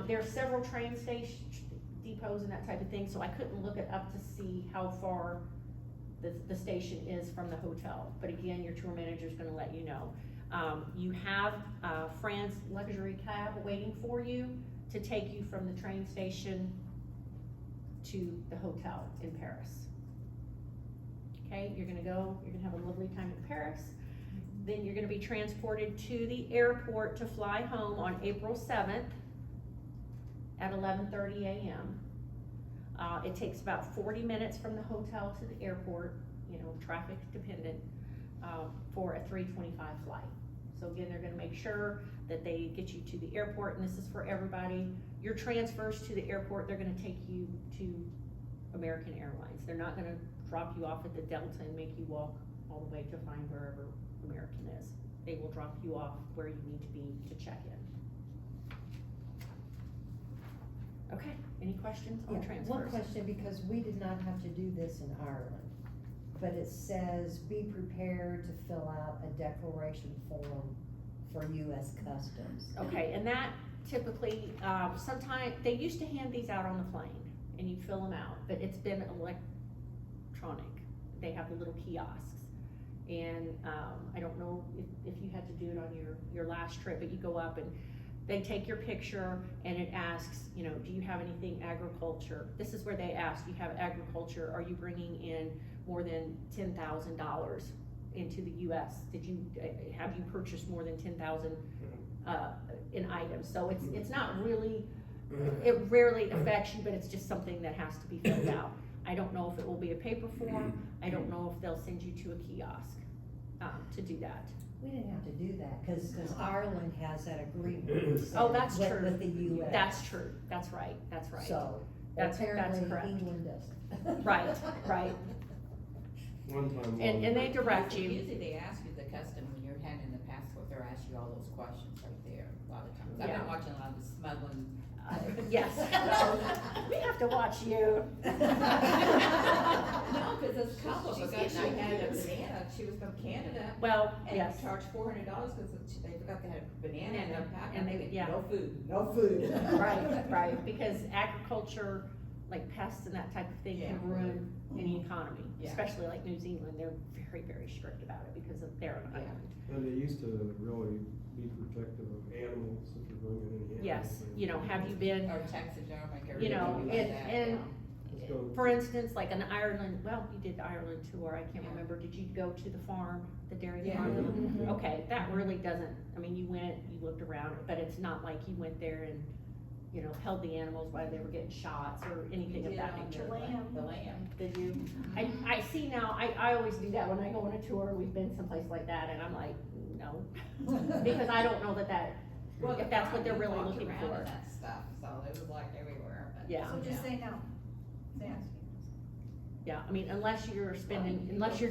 There are several train station depots and that type of thing, so I couldn't look it up to see how far the station is from the hotel. But again, your tour manager is gonna let you know. You have France luxury cab waiting for you to take you from the train station to the hotel in Paris. Okay, you're gonna go, you're gonna have a lovely time in Paris. Then you're gonna be transported to the airport to fly home on April 7th at 11:30 a.m. It takes about 40 minutes from the hotel to the airport, you know, traffic dependent, for a 3:25 flight. So again, they're gonna make sure that they get you to the airport, and this is for everybody. Your transfers to the airport, they're gonna take you to American Airlines. They're not gonna drop you off at the Delta and make you walk all the way to find wherever American is. They will drop you off where you need to be to check in. Okay, any questions on Yeah, transfers? one question, because we did not have to do this in Ireland, but it says, be prepared to fill out a declaration form for US Customs. Okay, and that typically, sometimes, they used to hand these out on the plane, and you fill them out, but it's been electronic. They have the little kiosks. And, I don't know if you had to do it on your last trip, but you go up and they take your picture and it asks, you know, do you have anything agriculture? This is where they ask, do you have agriculture? Are you bringing in more than $10,000 into the US? Have you purchased more than 10,000 in items? So it's not really, it rarely affects you, but it's just something that has to be filled out. I don't know if it will be a paper form. I don't know if they'll send you to a kiosk to do that. We didn't have to do that, cause Ireland has that agreement. Oh, that's with- true. With the US. That's true. That's right. That's right. So, That's apparently correct. England doesn't. Right, right. One time. And they direct you. Usually they ask you the custom when you're handing the passport, they're asking you all those questions right there, a lot of times. I've Yeah. been watching a lot of the smuggling. Yes. We have to watch you. No, cause this couple, She's forgot getting she had a ideas. banana, she was from Canada. Well, And yes. charged $400 cause they forgot they had a banana in their pack, And and they- they, yeah. no food. No food. Right, right, because agriculture, like pests and that type of thing can Yeah. ruin any economy, Yeah. especially like New Zealand, they're very, very strict about it because of their Yeah. island. And they used to really be protective of animals, if you're bringing any animals. Yes, in. you know, have you been, Or taxidermic or you know, anything like that, and Let's go. for instance, like an Ireland, well, you did the Ireland tour, I can't remember, did you go to the farm, the dairy Yeah. farm? Mhm. Okay, that really doesn't, I mean, you went, you looked around, but it's not like you went there and, you know, held the animals while they were getting shots or anything of that nature. The lamb. Did you? I see now, I always do that when I go on a tour, we've been someplace like that, and I'm like, no, because I don't know that, Well, if that's what they're we really walked looking around for. in that stuff, so it was like everywhere, but. Yeah. So just say no. Say yes. Yeah, I mean, unless you're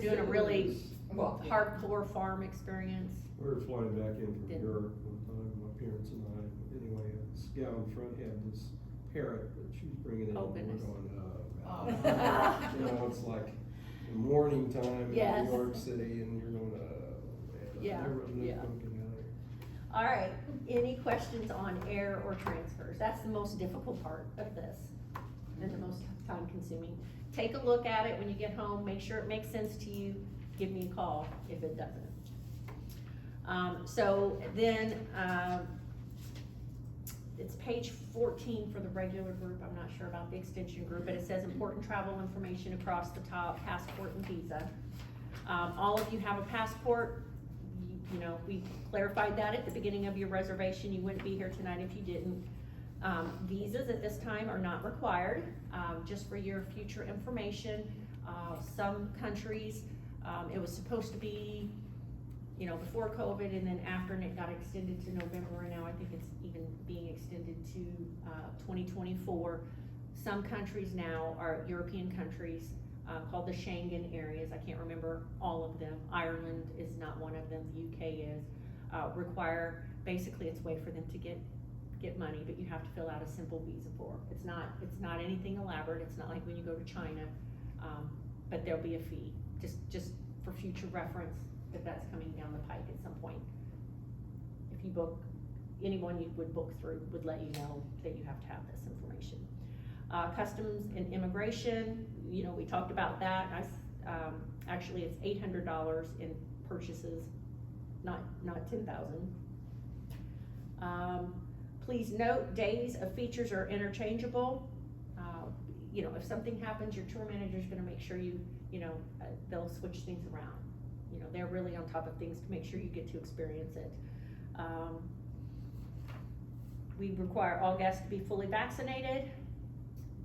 doing a really Well, yeah. hardcore farm experience. We were flying back in from Did- Europe one time, my parents and I, anyway, this gal in front had this parrot that she was bringing in. Oh, and we're goodness. going, Oh. You know, it's like morning time in Yes. New York City and you're going, man, Yeah, I'm yeah. never looking at it. All right, any questions on air or transfers? That's the most difficult part of this, and the most time consuming. Take a look at it when you get home, make sure it makes sense to you, give me a call if it doesn't. So then, it's page 14 for the regular group, I'm not sure about the extension group, but it says important travel information across the top, passport and visa. All of you have a passport. You know, we clarified that at the beginning of your reservation. You wouldn't be here tonight if you didn't. Visas at this time are not required, just for your future information. Some countries, it was supposed to be, you know, before COVID, and then after, and it got extended to November, and now I think it's even being extended to 2024. Some countries now are European countries, called the Schengen areas. I can't remember all of them. Ireland is not one of them. The UK is. Require, basically it's a way for them to get money, but you have to fill out a simple visa form. It's not anything elaborate. It's not like when you go to China, but there'll be a fee, just for future reference, if that's coming down the pike at some point. If you book, anyone you would book through would let you know that you have to have this information. Customs and immigration, you know, we talked about that. Actually it's $800 in purchases, not $10,000. Please note, days of features are interchangeable. You know, if something happens, your tour manager's gonna make sure they'll switch things around. You know, they're really on top of things to make sure you get to experience it. We require all guests to be fully vaccinated.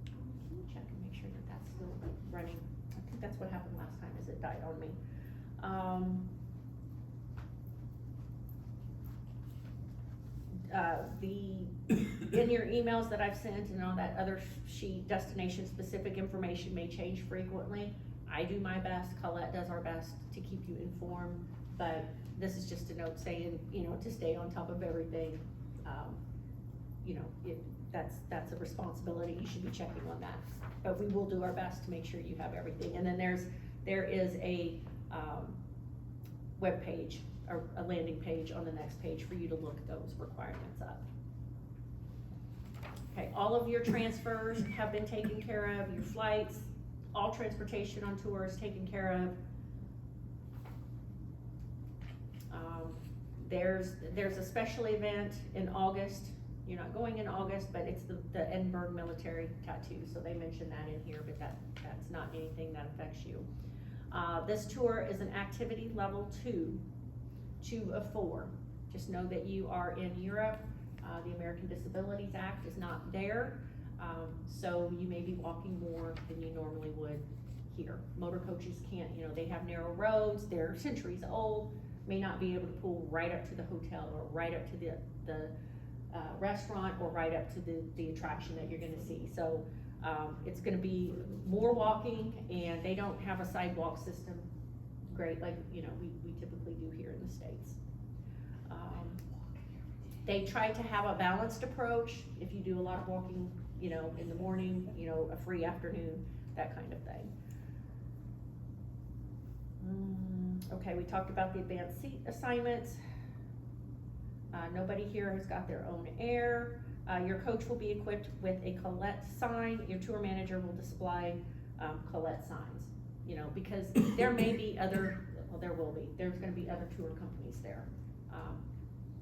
Can you check and make sure that that's still running? I think that's what happened last time, is it died on me. In your emails that I've sent and on that other sheet, destination specific information may change frequently. I do my best, Colette does our best to keep you informed, but this is just a note saying, you know, to stay on top of everything. You know, that's a responsibility, you should be checking on that. But we will do our best to make sure you have everything. And then there is a web page, or a landing page on the next page for you to look those requirements up. Okay, all of your transfers have been taken care of, your flights, all transportation on tour is taken care of. There's a special event in August. You're not going in August, but it's the Edinburgh military tattoo, so they mentioned that in here, but that's not anything that affects you. This tour is an activity level 2 of 4. Just know that you are in Europe. The American Disabilities Act is not there, so you may be walking more than you normally would here. Motor coaches can't, you know, they have narrow roads, they're centuries old, may not be able to pull right up to the hotel or right up to the restaurant or right up to the attraction that you're gonna see. So it's gonna be more walking, and they don't have a sidewalk system great like, you know, we typically do here in the States. They try to have a balanced approach. If you do a lot of walking, you know, in the morning, you know, a free afternoon, that kind of thing. Okay, we talked about the advanced seat assignments. Nobody here has got their own air. Your coach will be equipped with a Colette sign. Your tour manager will display Colette signs, you know, because there may be other, well, there will be, there's gonna be other tour companies there.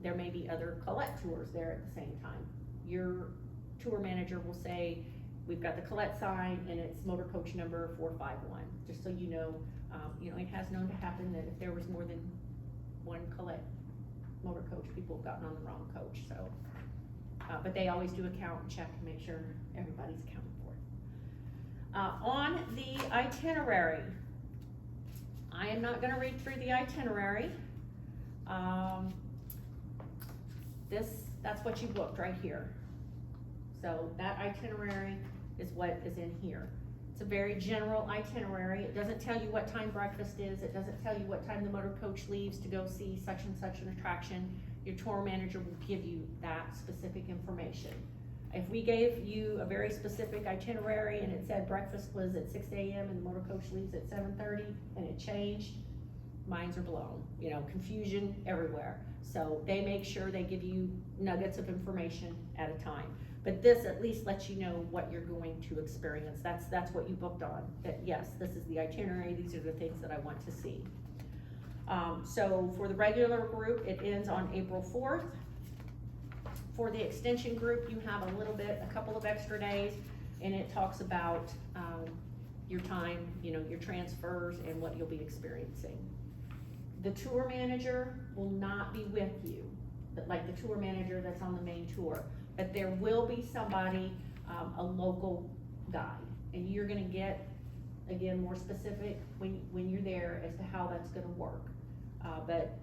There may be other Colette tours there at the same time. Your tour manager will say, we've got the Colette sign and it's motor coach number 451, just so you know. You know, it has known to happen that if there was more than one Colette motor coach, people have gotten on the wrong coach, so. But they always do a count and check to make sure everybody's accounted for. On the itinerary, I am not gonna read through the itinerary. That's what you booked right here. So that itinerary is what is in here. It's a very general itinerary. It doesn't tell you what time breakfast is. It doesn't tell you what time the motor coach leaves to go see such and such an attraction. Your tour manager will give you that specific information. If we gave you a very specific itinerary and it said breakfast was at 6 a.m. and the motor coach leaves at 7:30 and it changed, minds are blown, you know, confusion everywhere. So they make sure they give you nuggets of information at a time. But this at least lets you know what you're going to experience. That's what you booked on, that yes, this is the itinerary, these are the things that I want to see. So for the regular group, it ends on April 4th. For the extension group, you have a couple of extra days, and it talks about your time, you know, your transfers and what you'll be experiencing. The tour manager will not be with you, but like the tour manager that's on the main tour, but there will be somebody, a local guide, and you're gonna get, again, more specific when you're there as to how that's gonna work. But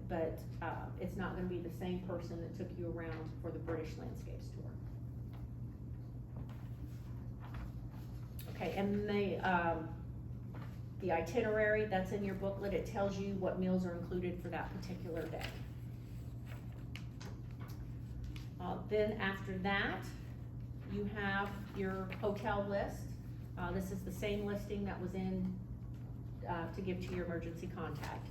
it's not gonna be the same person that took you around for the British Landscapes tour. Okay, and the itinerary that's in your booklet, it tells you what meals are included for that particular day. Then after that, you have your hotel list. This is the same listing that was in, to give to your emergency contact.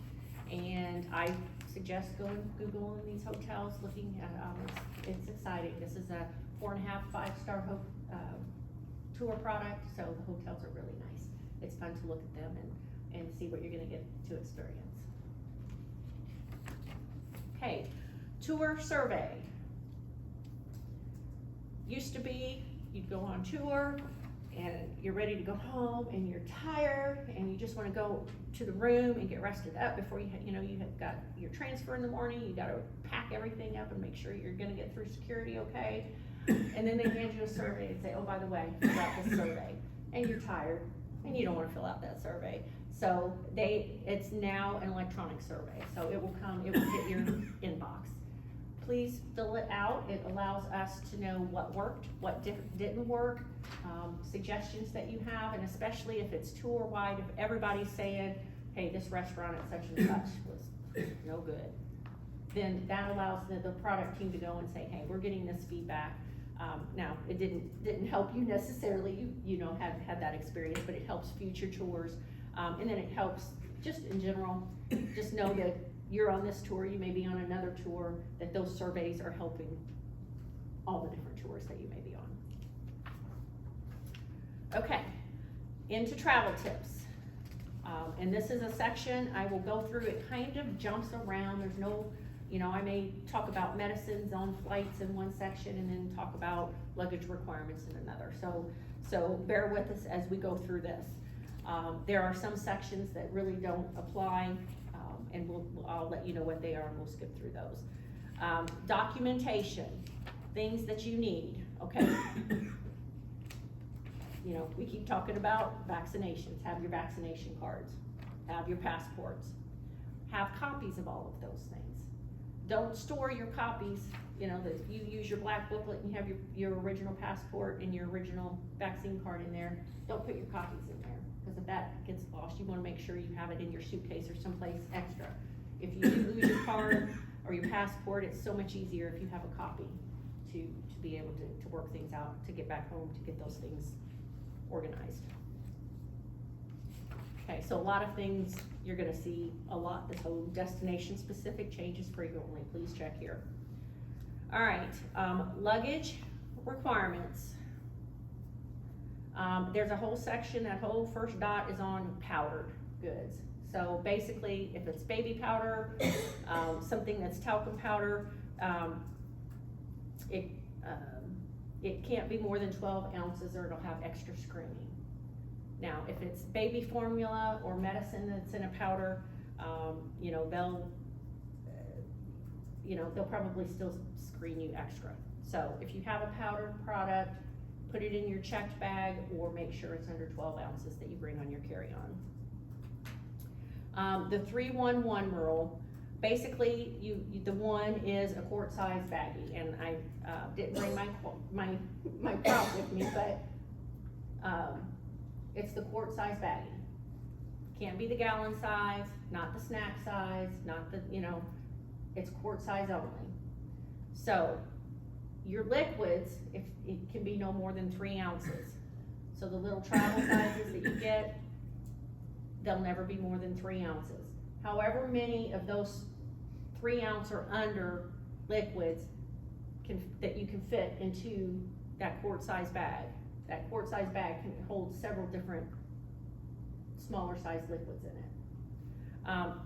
And I suggest going Googling these hotels, looking at, it's exciting. This is a 4.5, 5-star tour product, so the hotels are really nice. It's fun to look at them and see what you're gonna get to experience. Okay, tour survey. Used to be, you'd go on tour and you're ready to go home and you're tired and you just wanna go to the room and get rested up before you have got your transfer in the morning, you gotta pack everything up and make sure you're gonna get through security okay. And then they hand you a survey and say, oh, by the way, fill out this survey. And you're tired and you don't wanna fill out that survey. So it's now an electronic survey, so it will hit your inbox. Please fill it out. It allows us to know what worked, what didn't work, suggestions that you have, and especially if it's tour-wide, if everybody's saying, hey, this restaurant at such and such was no good, then that allows the product team to go and say, hey, we're getting this feedback. Now, it didn't help you necessarily, you know, had that experience, but it helps future tours, and then it helps, just in general, just know that you're on this tour, you may be on another tour, that those surveys are helping all the different tours that you may be on. Okay, into travel tips. And this is a section, I will go through, it kind of jumps around, there's no, you know, I may talk about medicines on flights in one section and then talk about luggage requirements in another. So bear with us as we go through this. There are some sections that really don't apply, and I'll let you know what they are and we'll skip through those. Documentation, things that you need, okay? You know, we keep talking about vaccinations, have your vaccination cards, have your passports, have copies of all of those things. Don't store your copies, you know, that you use your black booklet and you have your original passport and your original vaccine card in there. Don't put your copies in there, because if that gets lost, you wanna make sure you have it in your suitcase or someplace extra. If you do lose your card or your passport, it's so much easier if you have a copy to be able to work things out, to get back home, to get those things organized. Okay, so a lot of things you're gonna see a lot, this whole destination specific changes frequently, please check here. All right, luggage requirements. There's a whole section, that whole first dot is on powdered goods. So basically, if it's baby powder, something that's talcum powder, it can't be more than 12 ounces or it'll have extra screening. Now, if it's baby formula or medicine that's in a powder, you know, they'll probably still screen you extra. So if you have a powdered product, put it in your checked bag or make sure it's under 12 ounces that you bring on your carry-on. The 3-1-1 rule, basically the one is a quart size baggie, and I didn't bring my prop with me, but it's the quart size baggie. Can't be the gallon size, not the snack size, not the, you know, it's quart size only. So your liquids, if it can be no more than 3 ounces. So the little travel sizes that you get, they'll never be more than 3 ounces. However many of those 3 ounce or under liquids that you can fit into that quart size bag. That quart size bag can hold several different smaller size liquids in it.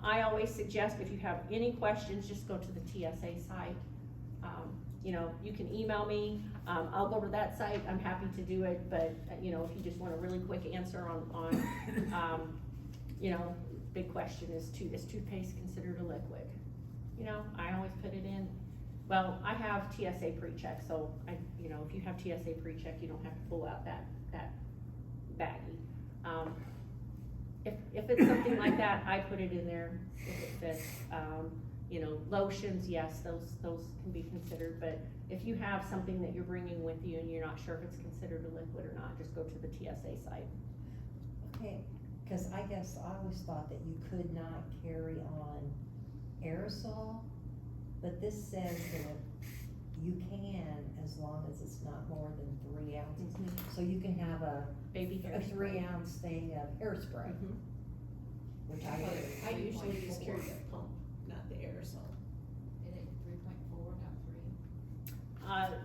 I always suggest, if you have any questions, just go to the TSA site. you know, you can email me, I'll go to that site, I'm happy to do it, but, you know, if you just want a really quick answer on, you know, big question is toothpaste considered a liquid? You know, I always put it in, well, I have TSA pre-check, so you know, if you have TSA pre-check, you don't have to pull out that baggie. If it's something like that, I put it in there if it fits. You know, lotions, yes, those can be considered, but if you have something that you're bringing with you and you're not sure if it's considered a liquid or not, just go to the TSA site. Okay, cause I guess I always thought that you could not carry on aerosol, but this says that you can as long as it's not more than 3 ounces. So you can have a Baby hair. 3-ounce thing of hairspray, Mhm. which I usually just carry the pump, not the aerosol. Is it 3.4, not 3?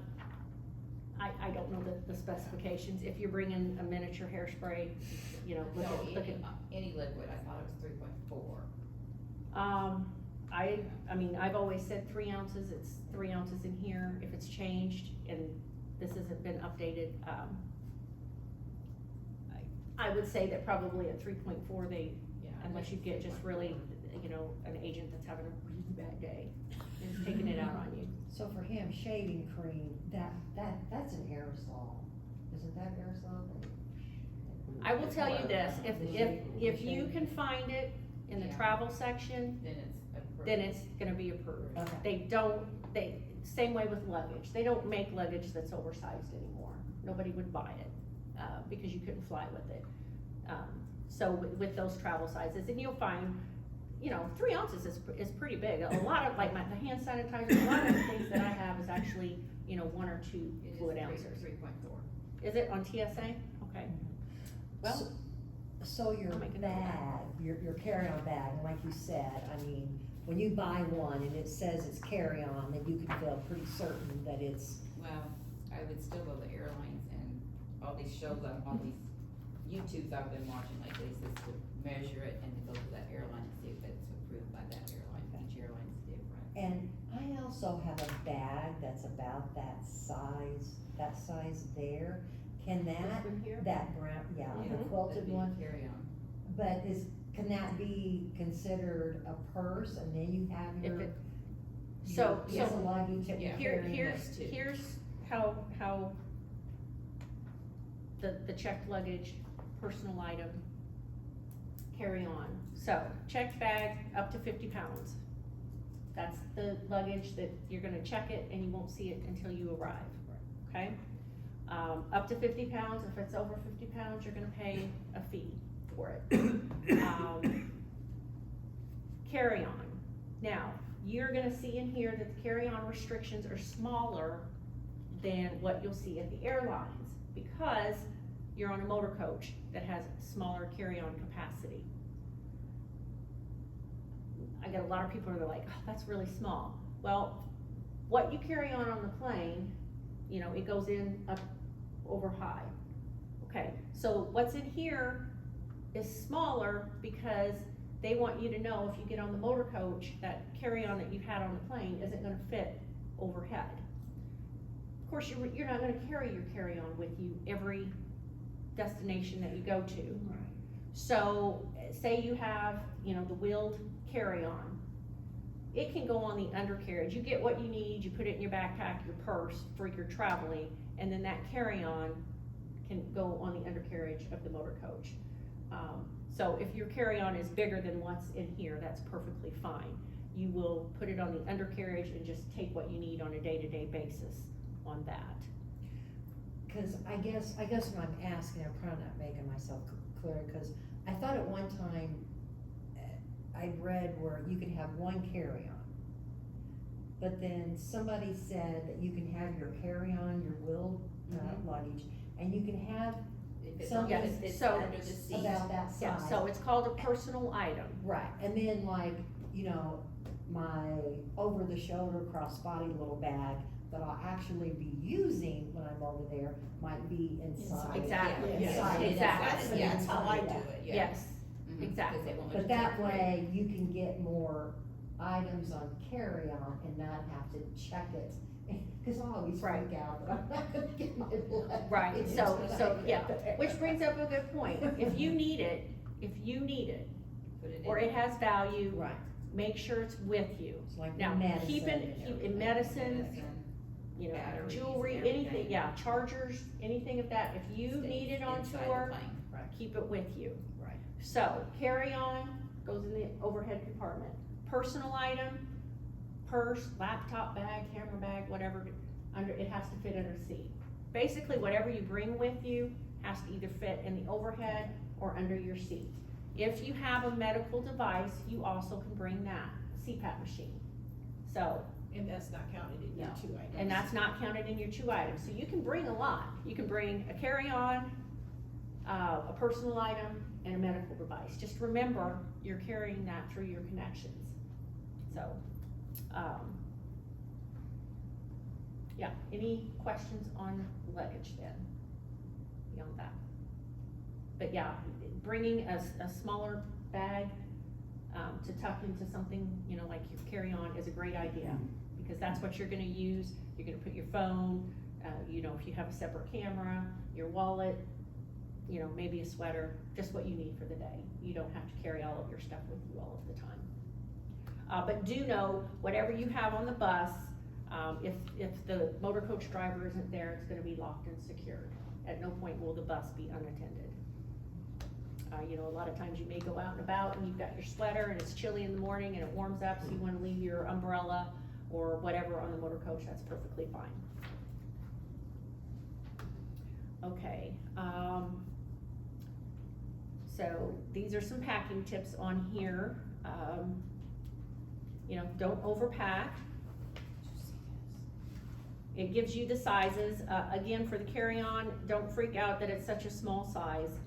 I don't know the specifications, if you're bringing a miniature hairspray, you know, look at. Any liquid, I thought it was 3.4. I mean, I've always said 3 ounces, it's 3 ounces in here, if it's changed, and this hasn't been updated, I would say that probably at 3.4, Yeah. unless you get just really, you know, an agent that's having a really bad day, and is taking it out on you. So for him, shaving cream, that's an aerosol, isn't that aerosol? I will tell you this, if you can find it in the Yeah. travel section, Then it's approved. then it's gonna be approved. Okay. Same way with luggage, they don't make luggage that's oversized anymore, nobody would buy it, because you couldn't fly with it. So with those travel sizes, and you'll find, you know, 3 ounces is pretty big, a lot of, like the hand sanitizer, a lot of the things that I have is actually, you know, 1 or 2 It is fluid ounces. 3.4. Is it on TSA? Okay, well, So your I'll make a note of that. bag, your carry-on bag, and like you said, I mean, when you buy one and it says it's carry-on, then you can feel pretty certain that it's, Well, I would still go to airlines and all these shows, all these YouTubes I've been watching lately, is to measure it and to go to that airline and see if it's approved by that airline. Each airline's different. and I also have a bag that's about that size there. Can this that, one here, that brown, yeah, the Mhm. quilted That'd be one, carry-on. but can that be considered a purse and then you have if your, it, so, your so luggage that you Yeah. carry in? here's how the checked luggage, personal item, carry on. So, checked bag, up to 50 pounds. That's the luggage that you're gonna check it and you won't see it until you arrive, okay? Up to 50 pounds, if it's over 50 pounds, you're gonna pay a fee for it. Carry on. Now, you're gonna see in here that the carry-on restrictions are smaller than what you'll see at the airlines, because you're on a motor coach that has smaller carry-on capacity. I get a lot of people that are like, oh, that's really small. Well, what you carry on the plane, you know, it goes in up over high. Okay, so what's in here is smaller because they want you to know if you get on the motor coach, that carry-on that you've had on the plane isn't gonna fit overhead. Of course, you're not gonna carry your carry-on with you every destination that you go to. So, say you have, you know, the wheeled carry-on, it can go on the undercarriage. You get what you need, you put it in your backpack, your purse for your traveling, and then that carry-on can go on the undercarriage of the motor coach. So if your carry-on is bigger than what's in here, that's perfectly fine. You will put it on the undercarriage and just take what you need on a day-to-day basis on that. Cause I guess what I'm asking, I'm probably not making myself clear, cause I thought at one time, I'd read where you could have one carry-on. But then somebody said that you can have your carry-on, your wheeled luggage, and you can have If it's Some- on, yes, it's so- under the seat. about that size. Yeah, so it's called a personal item. Right, and then like, you know, my over-the-shoulder crossbody little bag that I'll actually be using when I'm over there might be inside. Exactly, Yeah, Inside. yes, exactly. That's how I do Yeah. it, yeah. Yes, Mhm, 'cause exactly. they won't let But you that take away. way, you can get more items on carry-on and not have to check it Cause I always Right. freak out that I'm not gonna get my blood. Right, so, yeah, which brings up a good point. If you need it, Put it in. or it has value, Right, make sure it's with you. it's like Now, medicine. keep it, and keep in everything. medicine, you know, Batteries, jewelry, everything. anything, yeah, chargers, anything of that, if you Stays need it on inside the tour, plane. keep it with you. Right. So, carry-on goes in the overhead compartment. Personal item, purse, laptop bag, camera bag, whatever, it has to fit under the seat. Basically, whatever you bring with you has to either fit in the overhead or under your seat. If you have a medical device, you also can bring that, CPAP machine. So, And that's not counted in your No. 2 items. and that's not counted in your 2 items, so you can bring a lot. You can bring a carry-on, a personal item, and a medical device. Just remember, you're carrying that through your connections. So, yeah, any questions on luggage then, beyond that? But yeah, bringing a smaller bag, to tuck into something, you know, like your carry-on is a great idea, because that's what you're gonna use. You're gonna put your phone, you know, if you have a separate camera, your wallet, you know, maybe a sweater, just what you need for the day. You don't have to carry all of your stuff with you all of the time. But do know, whatever you have on the bus, if the motor coach driver isn't there, it's gonna be locked and secured. At no point will the bus be unattended. You know, a lot of times you may go out and about and you've got your sweater and it's chilly in the morning and it warms up, so you wanna leave your umbrella or whatever on the motor coach, that's perfectly fine. Okay, so these are some packing tips on here. You know, don't overpack. It gives you the sizes, again, for the carry-on, don't freak out that it's such a small size,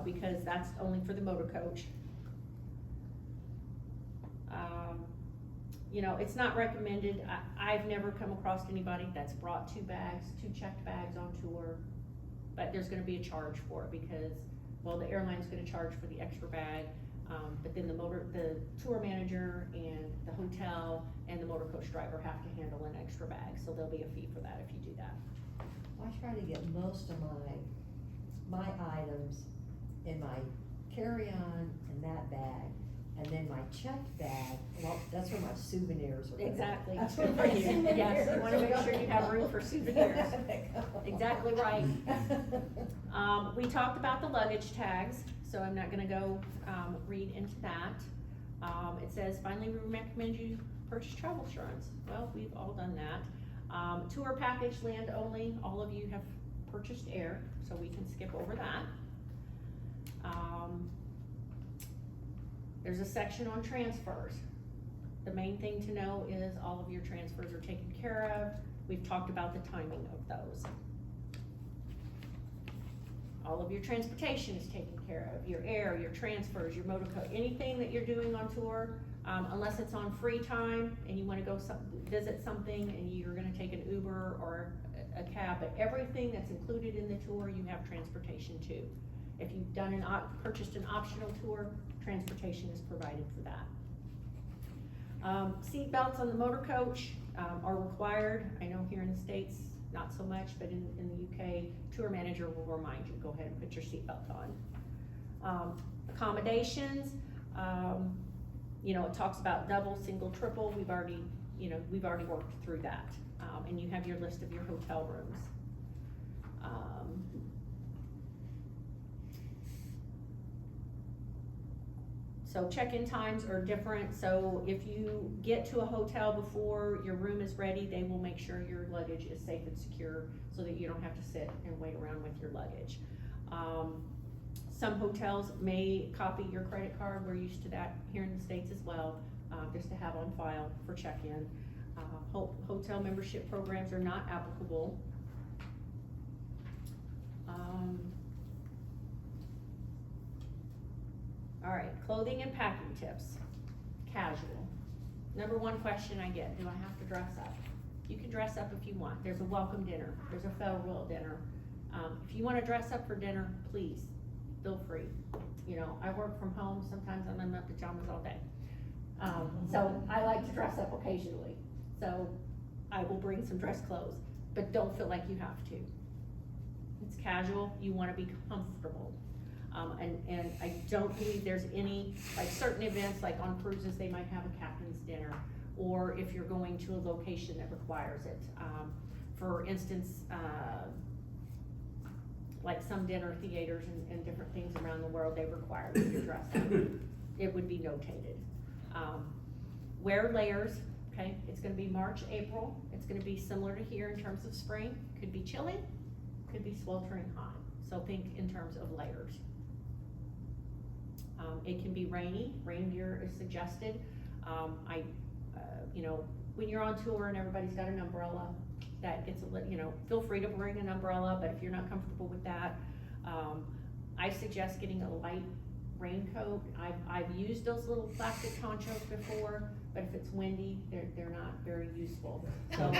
because that's only for the motor coach. You know, it's not recommended, I've never come across anybody that's brought 2 checked bags on tour, but there's gonna be a charge for it because, well, the airline's gonna charge for the extra bag, but then the tour manager and the hotel and the motor coach driver have to handle an extra bag, so there'll be a fee for that if you do that. I try to get most of my items in my carry-on and that bag, and then my checked bag, well, that's where my souvenirs are. Exactly. That's where Good my for you. souvenirs Yes, you wanna make sure you have room for souvenirs. go. Exactly right. We talked about the luggage tags, so I'm not gonna go, read into that. It says, finally, we recommend you purchase travel insurance. Well, we've all done that. Tour package, land only, all of you have purchased air, so we can skip over that. There's a section on transfers. The main thing to know is all of your transfers are taken care of. We've talked about the timing of those. All of your transportation is taken care of, your air, your transfers, your motor coach, anything that you're doing on tour, unless it's on free time and you wanna go visit something and you're gonna take an Uber or a cab, but everything that's included in the tour, you have transportation too. If you've purchased an optional tour, transportation is provided for that. Seat belts on the motor coach, are required. I know here in the States, not so much, but in the UK, tour manager will remind you, go ahead and put your seatbelt on. Accommodations, you know, it talks about double, single, triple, we've already worked through that. And you have your list of your hotel rooms. So check-in times are different, so if you get to a hotel before your room is ready, they will make sure your luggage is safe and secure so that you don't have to sit and wait around with your luggage. Some hotels may copy your credit card, we're used to that here in the States as well, just to have on file for check-in. Hotel membership programs are not applicable. All right, clothing and packing tips, casual. Number 1 question I get, do I have to dress up? You can dress up if you want. There's a welcome dinner, there's a farewell dinner. If you wanna dress up for dinner, please, feel free. You know, I work from home, sometimes I'm in my pajamas all day. So I like to dress up occasionally. So, I will bring some dress clothes, but don't feel like you have to. It's casual, you wanna be comfortable. And I don't believe there's any, like certain events, like on cruises, they might have a captain's dinner, or if you're going to a location that requires it. For instance, like some dinner theaters and different things around the world, they require that you're dressed up. It would be notated. Wear layers, okay? It's gonna be March, April. It's gonna be similar to here in terms of spring. Could be chilly, could be sweltering hot. So think in terms of layers. It can be rainy, rain gear is suggested. You know, when you're on tour and everybody's got an umbrella, that gets you know, feel free to bring an umbrella, but if you're not comfortable with that, I suggest getting a light raincoat. I've used those little plastic ponchos before, but if it's windy, they're not very useful, so.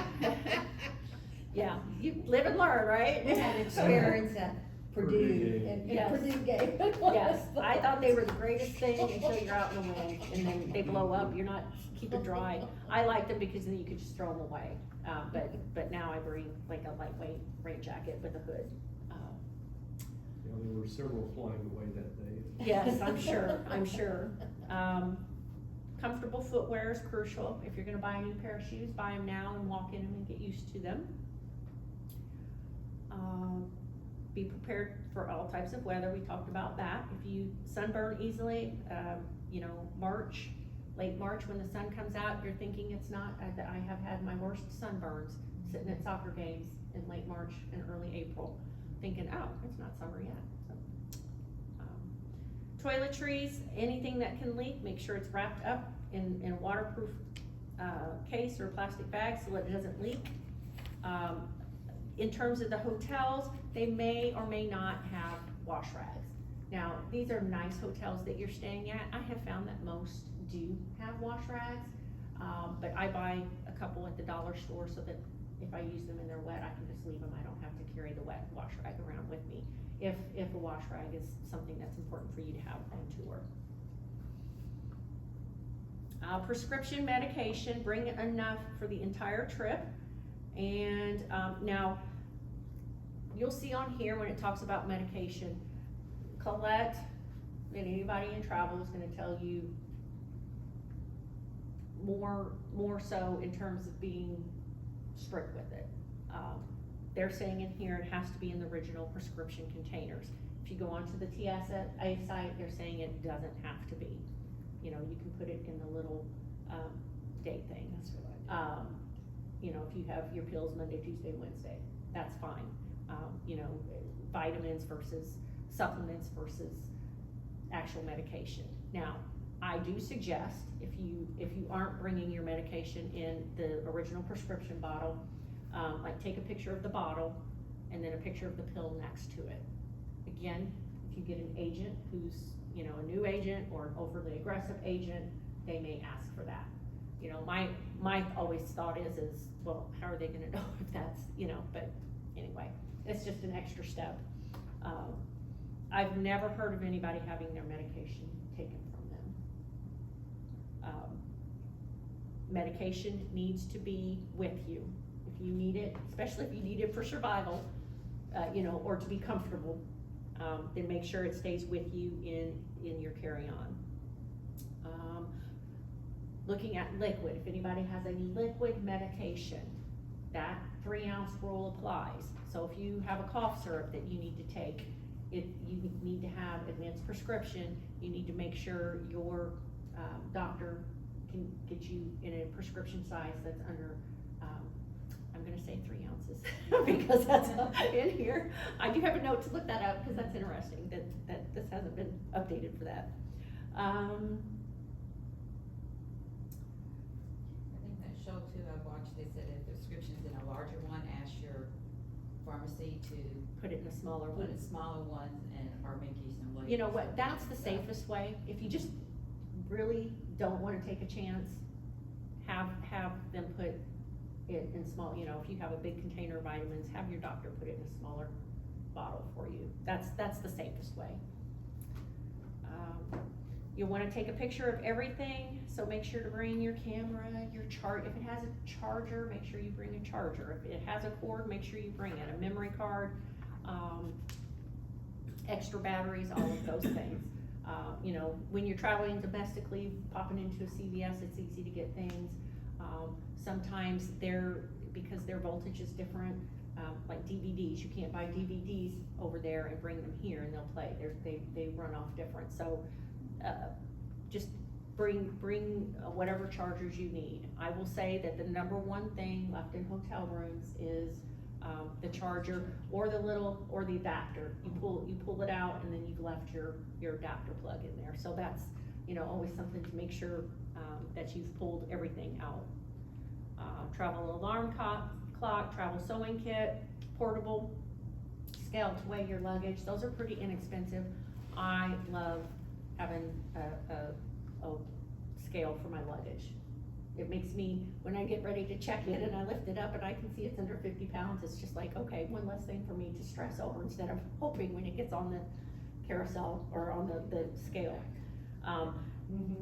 Yeah, you live and learn, right? I had experience at Purdue, Purdue and Yes. Purdue game. Yes, I thought they were the greatest thing until you're out in the wind, and then they blow up, you're not keeping dry. I like them because then you could just throw them away, but now I bring like a lightweight rain jacket with a hood. Yeah, there were several flying away that day. Yes, I'm sure. Comfortable footwear is crucial. If you're gonna buy a new pair of shoes, buy them now and walk in them and get used to them. Be prepared for all types of weather, we talked about that. If you sunburn easily, you know, late March, when the sun comes out, you're thinking it's not, I have had my worst sunburns sitting at soccer games in late March and early April, thinking, oh, it's not summer yet. So, toiletries, anything that can leak, make sure it's wrapped up in a waterproof case or plastic bag so that it doesn't leak. In terms of the hotels, they may or may not have wash rags. Now, these are nice hotels that you're staying at. I have found that most do have wash rags, but I buy a couple at the dollar store so that if I use them and they're wet, I can just leave them. I don't have to carry the wet wash rag around with me. If a wash rag is something that's important for you to have on tour. Prescription medication, bring enough for the entire trip. And now, you'll see on here when it talks about medication, Colette and anybody in travel is gonna tell you more so in terms of being strict with it. They're saying in here it has to be in the original prescription containers. If you go onto the TSA site, they're saying it doesn't have to be. You know, you can put it in the little date thing. That's what I do. You know, if you have your pills Monday, Tuesday, Wednesday, that's fine. You know, vitamins versus supplements versus actual medication. Now, I do suggest if you aren't bringing your medication in the original prescription bottle, like take a picture of the bottle and then a picture of the pill next to it. Again, if you get an agent who's, you know, a new agent or an overly aggressive agent, they may ask for that. You know, my always thought is, well, how are they gonna know if that's, you know, but anyway, it's just an extra step. I've never heard of anybody having their medication taken from them. Medication needs to be with you. If you need it, especially if you need it for survival, you know, or to be comfortable, then make sure it stays with you in your carry-on. Looking at liquid, if anybody has a liquid medication, that 3-ounce rule applies. So if you have a cough syrup that you need to take, you need to have advanced prescription, you need to make sure your doctor can get you in a prescription size that's under, I'm gonna say 3 ounces, because that's in here. I do have a note to look that up, because that's interesting, that this hasn't been updated for that. I think that show too, I watched, they said if the prescription's in a larger one, ask your pharmacy to Put it in a smaller put one. in smaller ones and, or make use of labels. You know what, that's the safest way. If you just really don't wanna take a chance, have them put it in small, you know, if you have a big container of vitamins, have your doctor put it in a smaller bottle for you. That's the safest way. You'll wanna take a picture of everything, so make sure to bring your camera, your if it has a charger, make sure you bring a charger. If it has a cord, make sure you bring it, a memory card, extra batteries, all of those things. You know, when you're traveling domestically, popping into a CVS, it's easy to get things. Sometimes because their voltage is different, like DVDs, you can't buy DVDs over there and bring them here and they'll play. They run off different, so, just bring whatever chargers you need. I will say that the number one thing left in hotel rooms is, the charger or the adapter. You pull it out and then you've left your adapter plug in there. So that's, you know, always something to make sure, that you've pulled everything out. Travel alarm clock, travel sewing kit, portable, scale to weigh your luggage. Those are pretty inexpensive. I love having a scale for my luggage. It makes me, when I get ready to check in and I lift it up and I can see it's under 50 pounds, it's just like, okay, one less thing for me to stress over instead of hoping when it gets on the carousel or on the scale.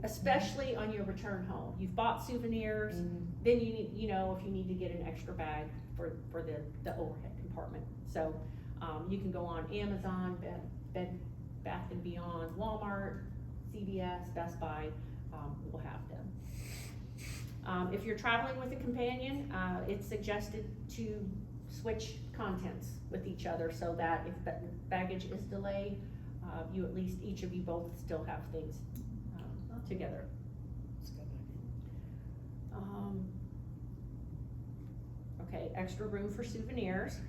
Especially on your return home. You've bought souvenirs, then you need, you know, if you need to get an extra bag for the overhead compartment. So, you can go on Amazon, Bed Bath & Beyond, Walmart, CVS, Best Buy, will have them. If you're traveling with a companion, it's suggested to switch contents with each other so that if baggage is delayed, you at least, each of you both still have things together. Okay, extra room for souvenirs.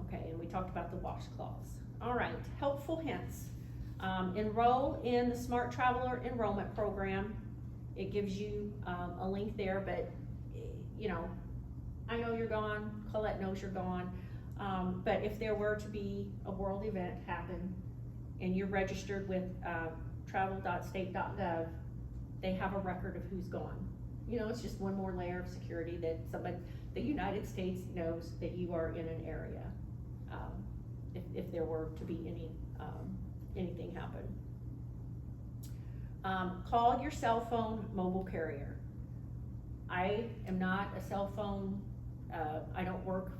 Okay, and we talked about the washcloths. All right, helpful hints. Enroll in the Smart Traveler Enrollment Program. It gives you a link there, but you know, I know you're gone, Colette knows you're gone, but if there were to be a world event happen and you're registered with travel.state.gov, they have a record of who's gone. You know, it's just one more layer of security that the United States knows that you are in an area, if there were to be anything happen. Call your cell phone mobile carrier. I am not a cell phone, I don't work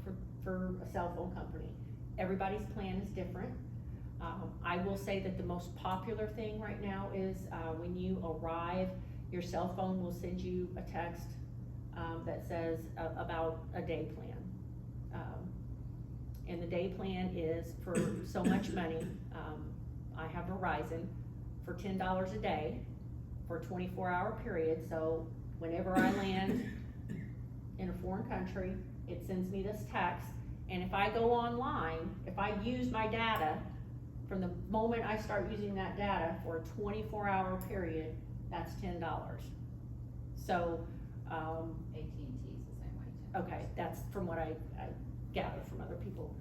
for a cell phone company. Everybody's plan is different. I will say that the most popular thing right now is when you arrive, your cell phone will send you a text that says about a day plan. And the day plan is for so much money. I have Verizon for $10 a day for a 24-hour period. So whenever I land in a foreign country, it sends me this text. And if I go online, if I use my data, from the moment I start using that data for a 24-hour period, that's $10. So, AT&T is the same way too. okay, that's from what I gathered from other people.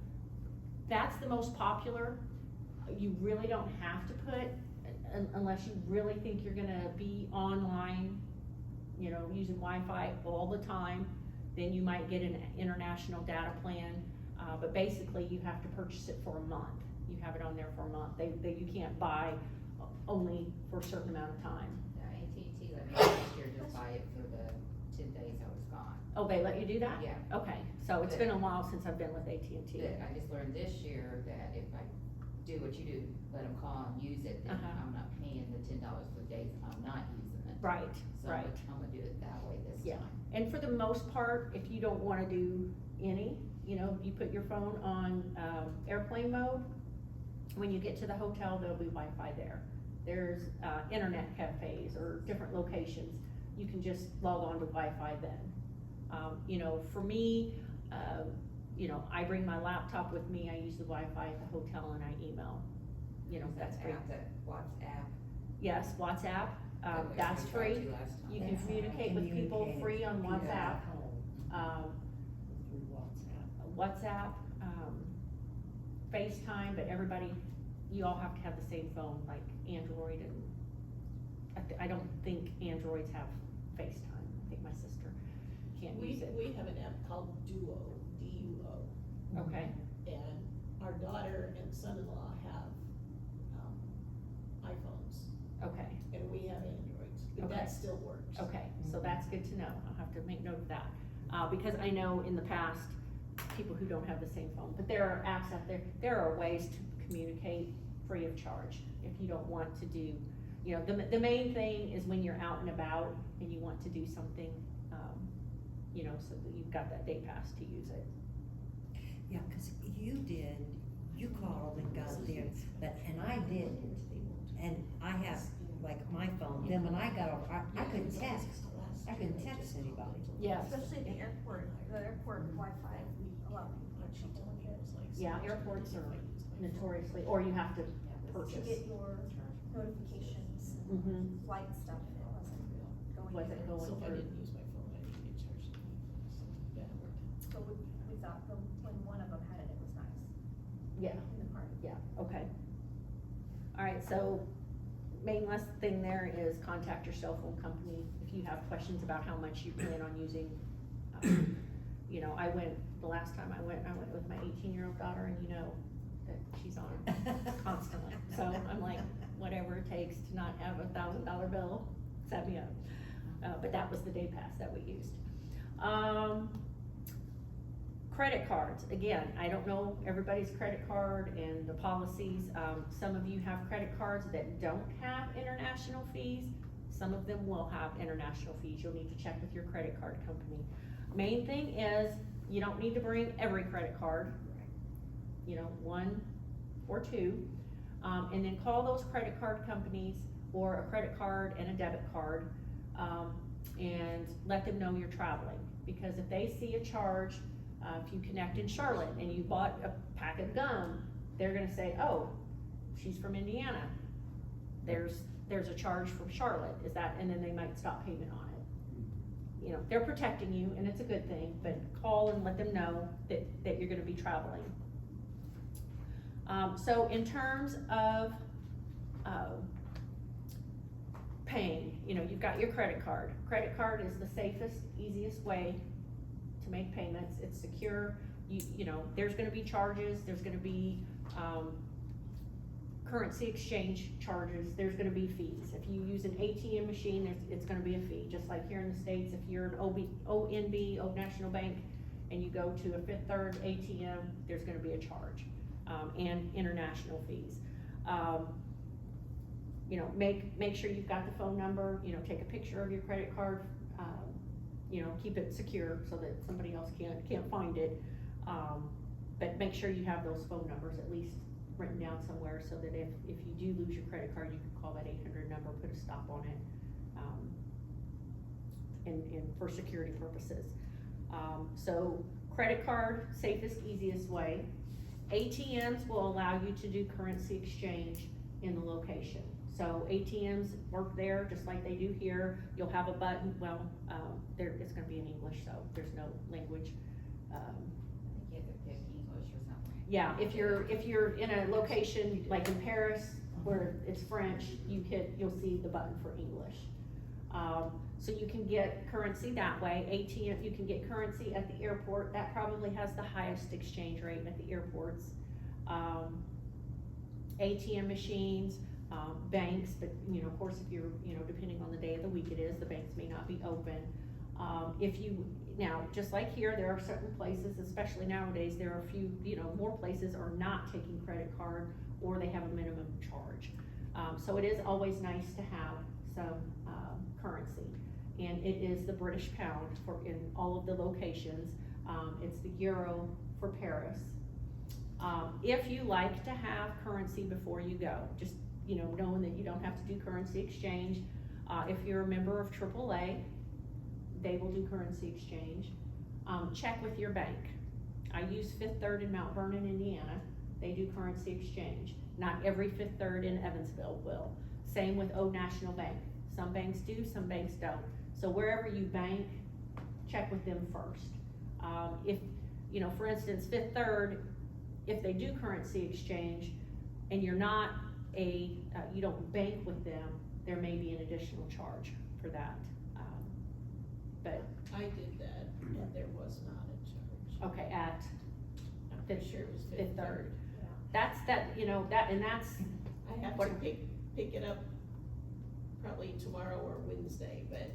That's the most popular. You really don't have to put, unless you really think you're gonna be online, you know, using Wi-Fi all the time, then you might get an international data plan. But basically you have to purchase it for a month. You have it on there for a month. You can't buy only for a certain amount of time. Yeah, AT&T let me last year just buy it for the 10 days I was gone. Oh, they let you do that? Yeah. Okay, so it's been a while since I've been with AT&T. But I just learned this year that if I do what you do, let them call and use it, then I'm not paying the $10 for days I'm not using it. Right, So right. I'm gonna do it that way this Yeah. time. And for the most part, if you don't wanna do any, you know, you put your phone on, airplane mode, when you get to the hotel, there'll be Wi-Fi there. There's, internet cafes or different locations. You can just log on to Wi-Fi then. You know, for me, you know, I bring my laptop with me, I use the Wi-Fi at the hotel and I email. You know, Is that's that free. app, that WhatsApp? Yes, WhatsApp, that we that's tried free. to last time? You can communicate with people free on WhatsApp. Through WhatsApp. WhatsApp, FaceTime, but everybody, you all have to have the same phone, like Android, and I don't think Androids have FaceTime. I think my sister can't use it. We have an app called Duo, D-U-O, Okay, and our daughter and son-in-law have Okay, and we have Androids, but Okay. that still works. okay, so that's good to know, I'll have to make note of that. Because I know in the past, people who don't have the same phone, but there are apps out there, there are ways to communicate free of charge. If you don't want to do, you know, the main thing is when you're out and about and you want to do something, you know, so that you've got that day pass to use it. Yeah, cause you called and got there, but, and I didn't, and I have, like, my phone, then when I got off, I couldn't text anybody. Yes, Especially the airport Wi-Fi, a lot of people don't get yeah, airports are notoriously, or you have to to purchase. get your notifications, Mm-hmm, flight stuff, and it wasn't going. wasn't through. going So if I through. didn't use my phone, I didn't get charged, so that worked. So we thought when one of them had it, it was nice Yeah, in the party. yeah, okay. Alright, so main last thing there is contact your cell phone company if you have questions about how much you plan on using. You know, the last time I went with my 18-year-old daughter, and you know that she's on constantly. So I'm like, whatever it takes to not have $1,000 bill, set me up. But that was the day pass that we used. Credit cards, again, I don't know everybody's credit card and the policies. Some of you have credit cards that don't have international fees. Some of them will have international fees. You'll need to check with your credit card company. Main thing is, you don't need to bring every credit card, you know, one or two. And then call those credit card companies or a credit card and a debit card, and let them know you're traveling. Because if they see a charge, if you connect in Charlotte and you bought a pack of gum, they're gonna say, oh, she's from Indiana. There's a charge from Charlotte, is that, and then they might stop payment on it. You know, they're protecting you and it's a good thing, but call and let them know that you're gonna be traveling. So in terms of, paying, you know, you've got your credit card. Credit card is the safest, easiest way to make payments. It's secure. You know, there's gonna be charges, there's gonna be, currency exchange charges, there's gonna be fees. If you use an ATM machine, it's gonna be a fee. Just like here in the States, if you're an ONB, Old National Bank, and you go to a Fifth Third ATM, there's gonna be a charge, and international fees. You know, make sure you've got the phone number, you know, take a picture of your credit card, you know, keep it secure so that somebody else can't find it. But make sure you have those phone numbers at least written down somewhere so that if you do lose your credit card, you can call that 800 number, put a stop on it, and for security purposes. So credit card, safest, easiest way. ATMs will allow you to do currency exchange in the location. So ATMs work there just like they do here. You'll have a button, well, it's gonna be in English, so there's no language. I think you have to pick English or something. Yeah, if you're in a location like in Paris where it's French, you'll see the button for English. So you can get currency that way. ATM, you can get currency at the airport. That probably has the highest exchange rate at the airports. ATM machines, banks, but you know, of course, if you're, you know, depending on the day of the week it is, the banks may not be open. Now, just like here, there are certain places, especially nowadays, there are a few, you know, more places are not taking credit card or they have a minimum charge. So it is always nice to have some currency. And it is the British pound in all of the locations. It's the euro for Paris. If you like to have currency before you go, just, you know, knowing that you don't have to do currency exchange. If you're a member of AAA, they will do currency exchange. Check with your bank. I use Fifth Third in Mount Vernon, Indiana. They do currency exchange. Not every Fifth Third in Evansville will. Same with Old National Bank. Some banks do, some banks don't. So wherever you bank, check with them first. If, you know, for instance, Fifth Third, if they do currency exchange and you're not you don't bank with them, there may be an additional charge for that. But I did that, and there was not a charge. okay, I'm pretty sure it was Fifth Third. Yeah. That's, you know, and that's, I have What- to pick it up probably tomorrow or Wednesday, but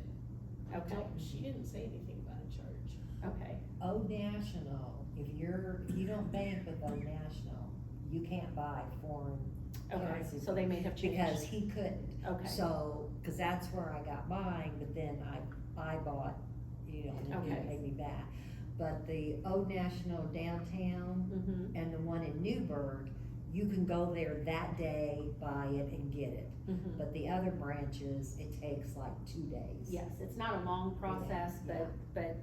Okay. she didn't say anything about a charge. Okay, Old National, if you don't bank with Old National, you can't buy foreign okay, currency. so they may have Because changed, he couldn't. okay, So, cause that's where I got mine, but then I bought, you know, and it Okay. didn't pay me back. But the Old National downtown mm-hmm, and the one in Newburgh, you can go there that day, buy it and get it. mm-hmm. But the other branches, it takes like 2 days. Yes, it's not a long process, Yeah. but,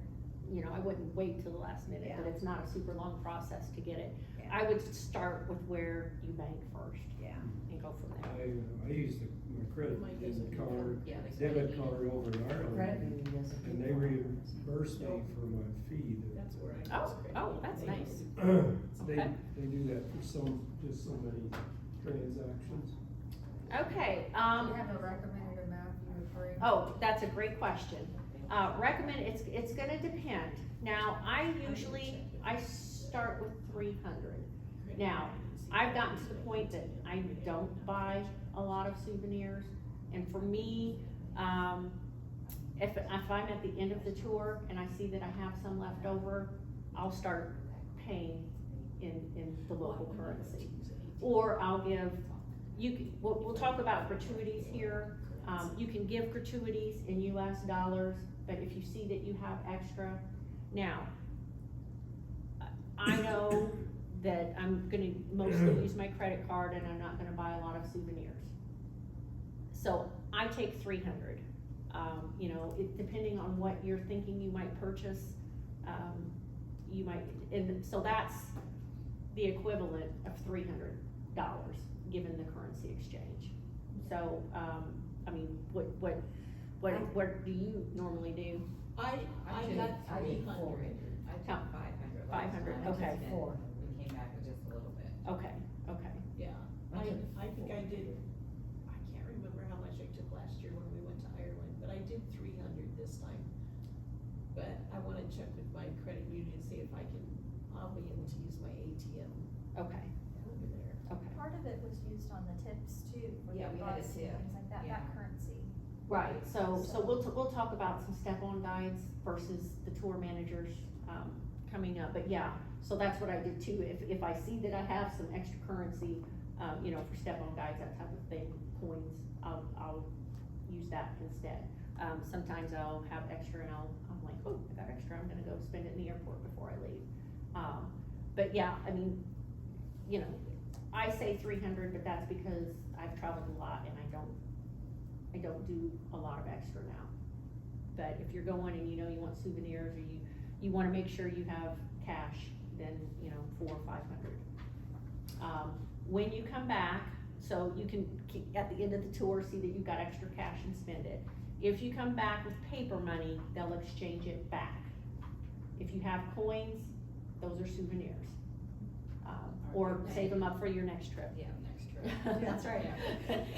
you know, I wouldn't wait till the last minute, but Yeah. it's not a super long process to get it. Yeah. I would start with where you bank first Yeah. and go from there. I used my credit Mine union doesn't card, Yeah, they said debit they card over in Credit Ireland, union doesn't. and do they foreign reimbursed me for my fee. That's where I use Oh, credit. oh, that's They- nice. They, Okay. they do that for just so many transactions. Okay, Do you have a recommended amount you would bring? oh, that's a great question. Recommend, it's gonna depend. Now, I start with 300. Now, I've gotten to the point that I don't buy a lot of souvenirs, and for me, if I'm at the end of the tour and I see that I have some left over, I'll start paying in the local currency. Or I'll give, we'll talk about gratuities here. You can give gratuities in US dollars, but if you see that you have extra, now, I know that I'm gonna mostly use my credit card and I'm not gonna buy a lot of souvenirs. So I take 300, you know, depending on what you're thinking you might purchase, you might, and so that's the equivalent of $300, given the currency exchange. So, I mean, what do you normally do? I did- got I did 300. 400. I Oh, took 500 last 500, time. okay. And Four. we came back with just a little bit. Okay, okay, Yeah, I I took think I did, I can't remember how much I took last year when we went to Ireland, but I did 300 this time. But I wanna check with my credit union, see if I'll be able to use my ATM okay, over there. okay. Part of it was used on the tips too, for Yeah, the we had a bus and tip. things like that, Yeah. that currency. Right, so we'll talk about some step-on guides versus the tour managers, coming up, but yeah, so that's what I did too, if I see that I have some extra currency, you know, for step-on guides, that type of thing, coins, I'll use that instead. Sometimes I'll have extra and I'm like, oh, I got extra, I'm gonna go spend it in the airport before I leave. But yeah, I mean, you know, I say 300, but that's because I've traveled a lot and I don't do a lot of extra now. But if you're going and you know you want souvenirs or you wanna make sure you have cash, then, you know, 400 or 500. When you come back, so you can keep, at the end of the tour, see that you've got extra cash and spend it. If you come back with paper money, they'll exchange it back. If you have coins, those are souvenirs. Or save them up for your next trip. Yeah, next trip. That's right.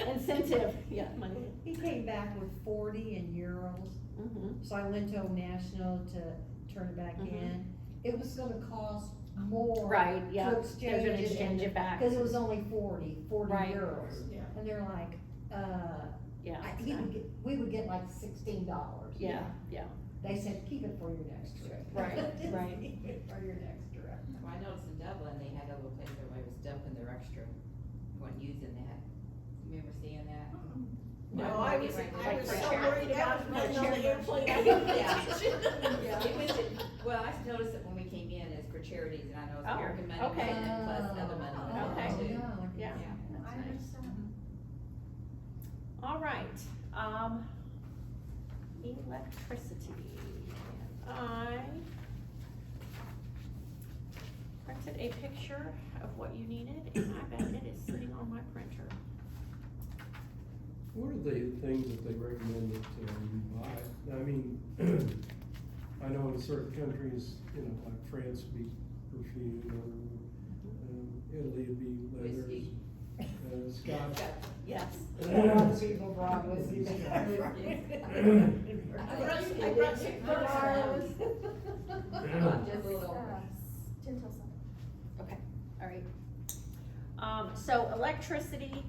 Incentive, yeah, money. He came back with 40 in euros, Mhm. so I went to Old National to turn it back Mhm. in. It was gonna cost more. Right, yeah, To they're exchange gonna it. exchange it back. Cause it was only 40 Right. euros. Yeah. And they're like, Yeah, we would get like $16. yeah, yeah. They said, keep it for your next trip. Right, right. Keep it for your next trip. Well, I noticed in Dublin, they had a little place where everybody was dumping their extra, wasn't using that. You remember seeing that? No, Right, I was right, so right. worried about Like running on the charity. airplane. Yeah. It was, well, I noticed it when we came in as for charities, and I know it's Oh, American money, okay. and then plus other money went in Okay. too. Yeah. I understand. All right, electricity. I printed a picture of what you needed, and I bet it is sitting on my printer. What are the things that they recommend that you buy? I mean, I know in certain countries, you know, like France would be perfume, or Italy would be leathers, Whiskey. Scotch. Yes. People brought whiskey back. I brought some flowers. Just a little. Gentle sun. Okay, all right. So electricity,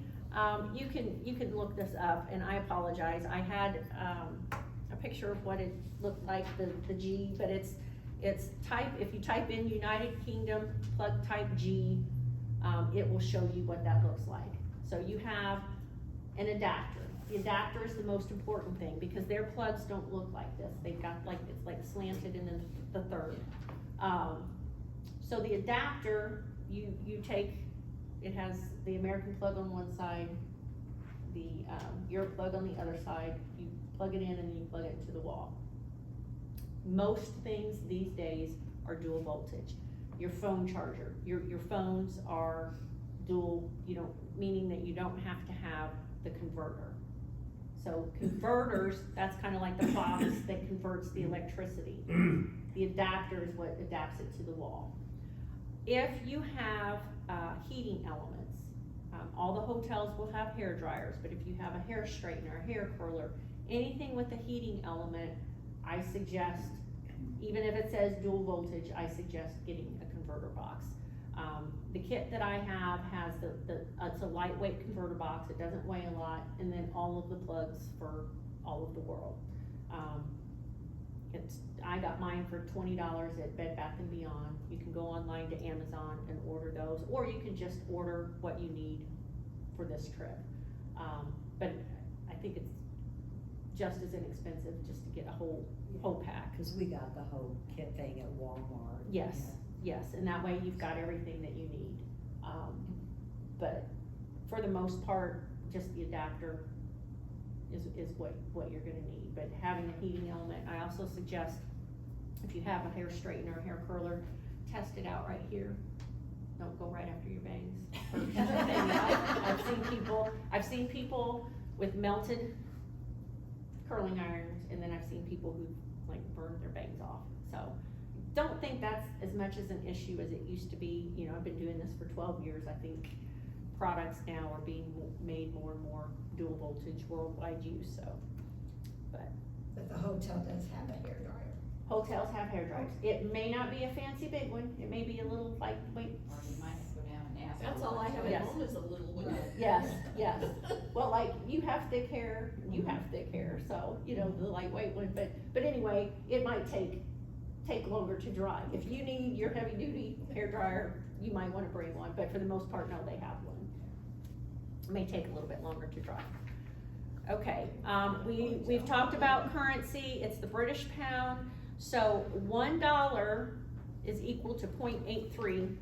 You can look this up, and I apologize, I had, a picture of what it looked like, the G, but it's if you type in United Kingdom plug type G, it will show you what that looks like. So you have an adapter. The adapter is the most important thing, because their plugs don't look like this, they've got it's like slanted and then the third. So the adapter, you take, it has the American plug on one side, the Europe plug on the other side, you plug it in and then you plug it into the wall. Most things these days are dual voltage. Your phone charger, your phones are dual, meaning that you don't have to have the converter. So converters, that's kind of like the box that converts the electricity. The adapter is what adapts it to the wall. If you have heating elements, all the hotels will have hair dryers, but if you have a hair straightener, a hair curler, anything with a heating element, I suggest, even if it says dual voltage, I suggest getting a converter box. The kit that I have has it's a lightweight converter box, it doesn't weigh a lot, and then all of the plugs for all of the world. I got mine for $20 at Bed Bath & Beyond. You can go online to Amazon and order those, or you can just order what you need for this trip. But I think it's just as inexpensive just to get a whole pack. Cause we got the whole kit thing at Walmart. Yes, yes, and that way you've got everything that you need. But for the most part, just the adapter is what you're gonna need. But having a heating element, I also suggest, if you have a hair straightener, hair curler, test it out right here. Don't go right after your bangs. I've seen people with melted curling irons, and then I've seen people who like burned their bangs off. So don't think that's as much as an issue as it used to be. I've been doing this for 12 years. I think products now are being made more and more dual voltage worldwide use, so. But the hotel does have a hairdryer. Hotels have hair dryers. It may not be a fancy big one. It may be a little lightweight. Or you might go down and ask. That's all I have at Yes. home is a little one. Yes, yes. Well, like, you have thick hair, so, the lightweight one, but anyway, it might take longer to dry. If you need your heavy duty hair dryer, you might wanna bring one, but for the most part, no, they have one. It may take a little bit longer to dry. Okay, we've talked about currency, it's the British pound, so $1 is equal to 0.83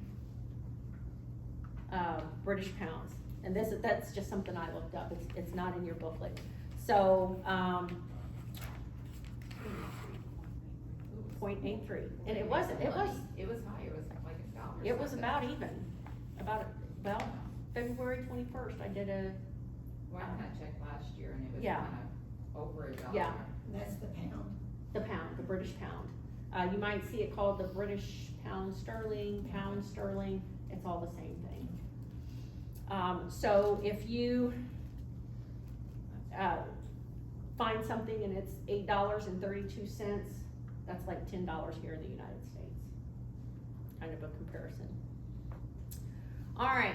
British pounds. And that's just something I looked up, it's not in your booklet. So, 0.83, and it was, It was higher, it was like $1. it was about even, February 21st, I did a, Well, I kinda checked last year and it was Yeah. kinda over $1. Yeah. That's the pound. the British pound. You might see it called the British pound sterling, it's all the same thing. So if you, find something and it's $8.32, that's like $10 here in the United States. Kind of a comparison. All right,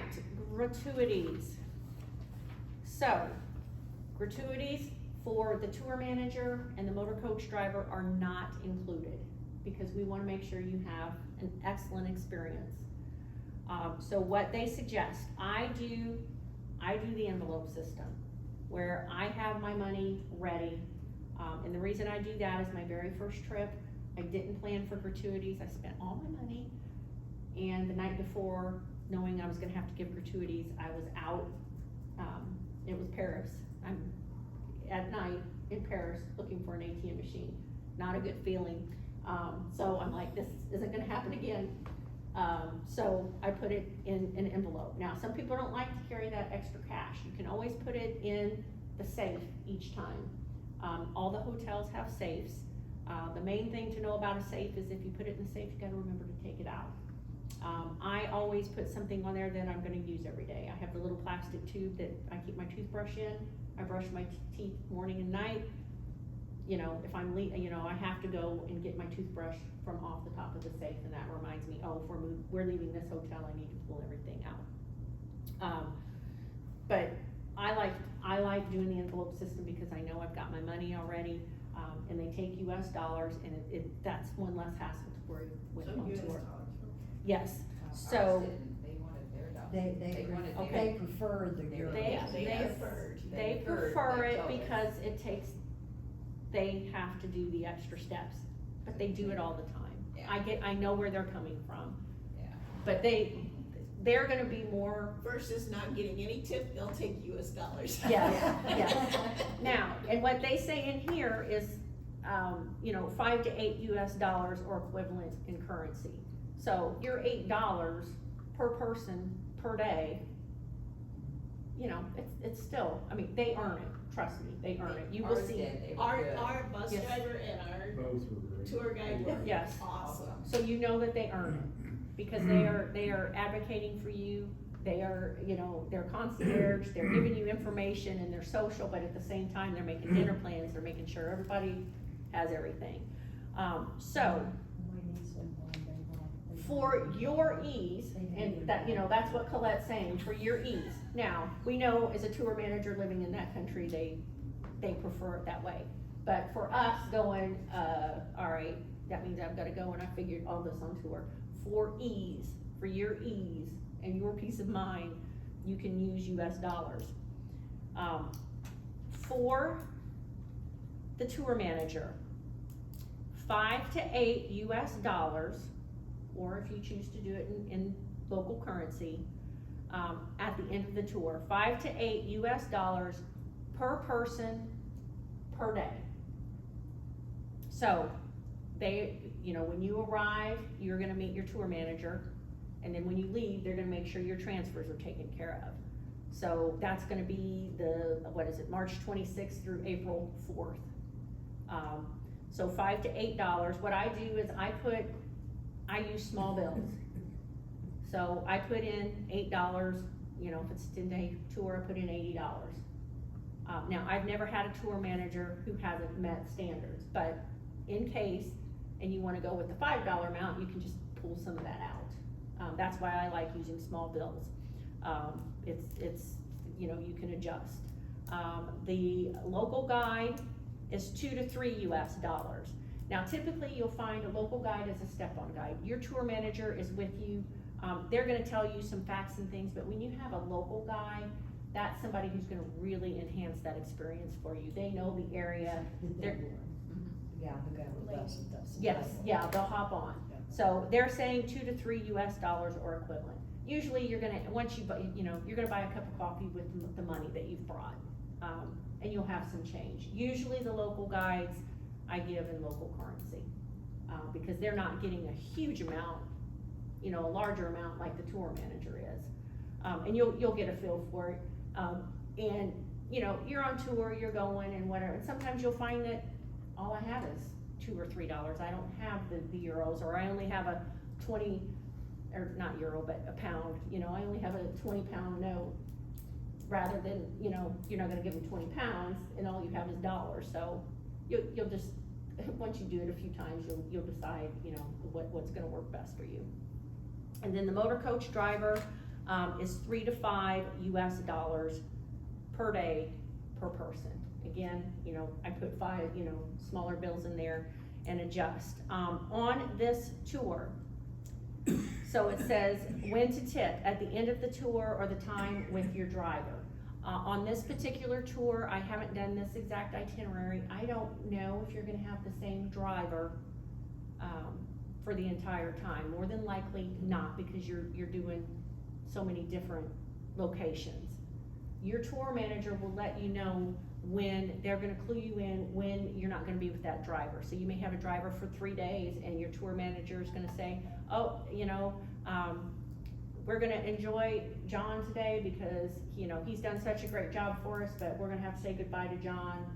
gratuities. So, gratuities for the tour manager and the motor coach driver are not included, because we wanna make sure you have an excellent experience. So what they suggest, I do the envelope system, where I have my money ready. And the reason I do that is my very first trip, I didn't plan for gratuities, I spent all my money. And the night before, knowing I was gonna have to give gratuities, I was out, it was Paris. I'm at night in Paris looking for an ATM machine, not a good feeling. So I'm like, this isn't gonna happen again. So I put it in an envelope. Now, some people don't like to carry that extra cash. You can always put it in the safe each time. All the hotels have safes. The main thing to know about a safe is if you put it in the safe, you gotta remember to take it out. I always put something on there that I'm gonna use every day. I have the little plastic tube that I keep my toothbrush in. I brush my teeth morning and night. If I'm I have to go and get my toothbrush from off the top of the safe, and that reminds me, if we're leaving this hotel, I need to pull everything out. But I like doing the envelope system because I know I've got my money already, and they take US dollars, and that's one less hassle to worry with on tour. Yes, Ours so, didn't. They wanted their dollars. They wanted okay. their. they prefer the euro. They prefer it told us. because it takes, they have to do the extra steps, but they do it all the time. Yeah. I know where they're coming from, Yeah. but they're gonna be more, Versus not getting any tip, they'll take US dollars. yes, yes. Now, and what they say in here is, $5 to $8 US or equivalent in currency. So your $8 per person per day, it's still, I mean, they earn it, trust me, they earn it, you will Ours see. did. They were Our, good. our bus Yes. driver and our Both were great. tour guide were Yes. awesome. So you know that they earn it, because they are advocating for you, they are, they're concierge, they're giving you information and they're social, but at the same time, they're making dinner plans, they're making sure everybody has everything. So, for your ease, and that, that's what Colette's saying, for your ease. Now, we know as a tour manager living in that country, they prefer it that way. But for us going, alright, that means I've gotta go and I figured all this on tour. For ease, for your ease and your peace of mind, you can use US dollars. For the tour manager, 5 to 8 US dollars, or if you choose to do it in local currency, at the end of the tour, 5 to 8 US dollars per person per day. So, when you arrive, you're gonna meet your tour manager, and then when you leave, they're gonna make sure your transfers are taken care of. So that's gonna be March 26th through April 4th. So $5 to $8. What I do is I use small bills. So I put in $8, if it's a 10-day tour, I put in $80. Now, I've never had a tour manager who hasn't met standards, but in case, and you wanna go with the $5 amount, you can just pull some of that out. That's why I like using small bills. It's you can adjust. The local guide is $2 to $3 US. Now, typically, you'll find a local guide as a step-on guide. Your tour manager is with you. They're gonna tell you some facts and things, but when you have a local guide, that's somebody who's gonna really enhance that experience for you. They know the area. They're- Yeah, the guy with us does. Yes, yeah, they'll hop on. So they're saying $2 to $3 US or equivalent. Usually you're gonna, once you buy, you're gonna buy a cup of coffee with the money that you've brought. And you'll have some change. Usually the local guides I give in local currency, because they're not getting a huge amount, a larger amount like the tour manager is. And you'll get a feel for it. And, you're on tour, you're going and whatever, and sometimes you'll find that all I have is $2 or $3. I don't have the euros, or I only have a 20, or not euro, but a pound, I only have a 20-pound note, rather than, you're not gonna give them 20 pounds, and all you have is dollars, so you'll just, once you do it a few times, you'll decide, what's gonna work best for you. And then the motor coach driver, is $3 to $5 US per day, per person. Again, I put 5, smaller bills in there and adjust. On this tour, so it says when to tip at the end of the tour or the time with your driver. On this particular tour, I haven't done this exact itinerary. I don't know if you're gonna have the same driver, for the entire time. More than likely not, because you're doing so many different locations. Your tour manager will let you know when they're gonna clue you in when you're not gonna be with that driver. So you may have a driver for 3 days and your tour manager is gonna say, oh, we're gonna enjoy John today because, he's done such a great job for us, but we're gonna have to say goodbye to John.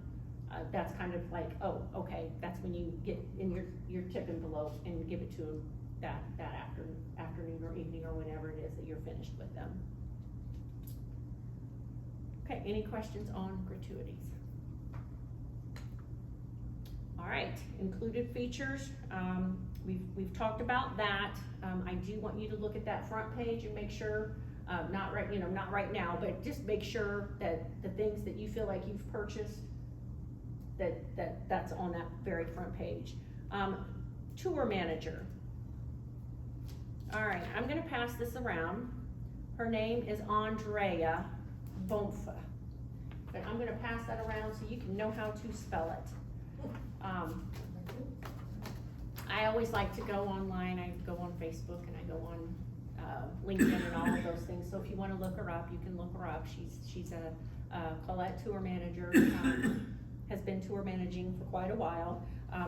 That's kind of like, oh, okay, that's when you get in your tip envelope and give it to him that afternoon or evening or whenever it is that you're finished with them. Okay, any questions on gratuities? All right, included features, we've talked about that. I do want you to look at that front page and make sure, not right, not right now, but just make sure that the things that you feel like you've purchased, that's on that very front page. Tour manager. All right, I'm gonna pass this around. Her name is Andrea Bonfa. But I'm gonna pass that around so you can know how to spell it. I always like to go online, I go on Facebook and I go on LinkedIn and all of those things, so if you wanna look her up, you can look her up. She's a Colette tour manager, has been tour managing for quite a while.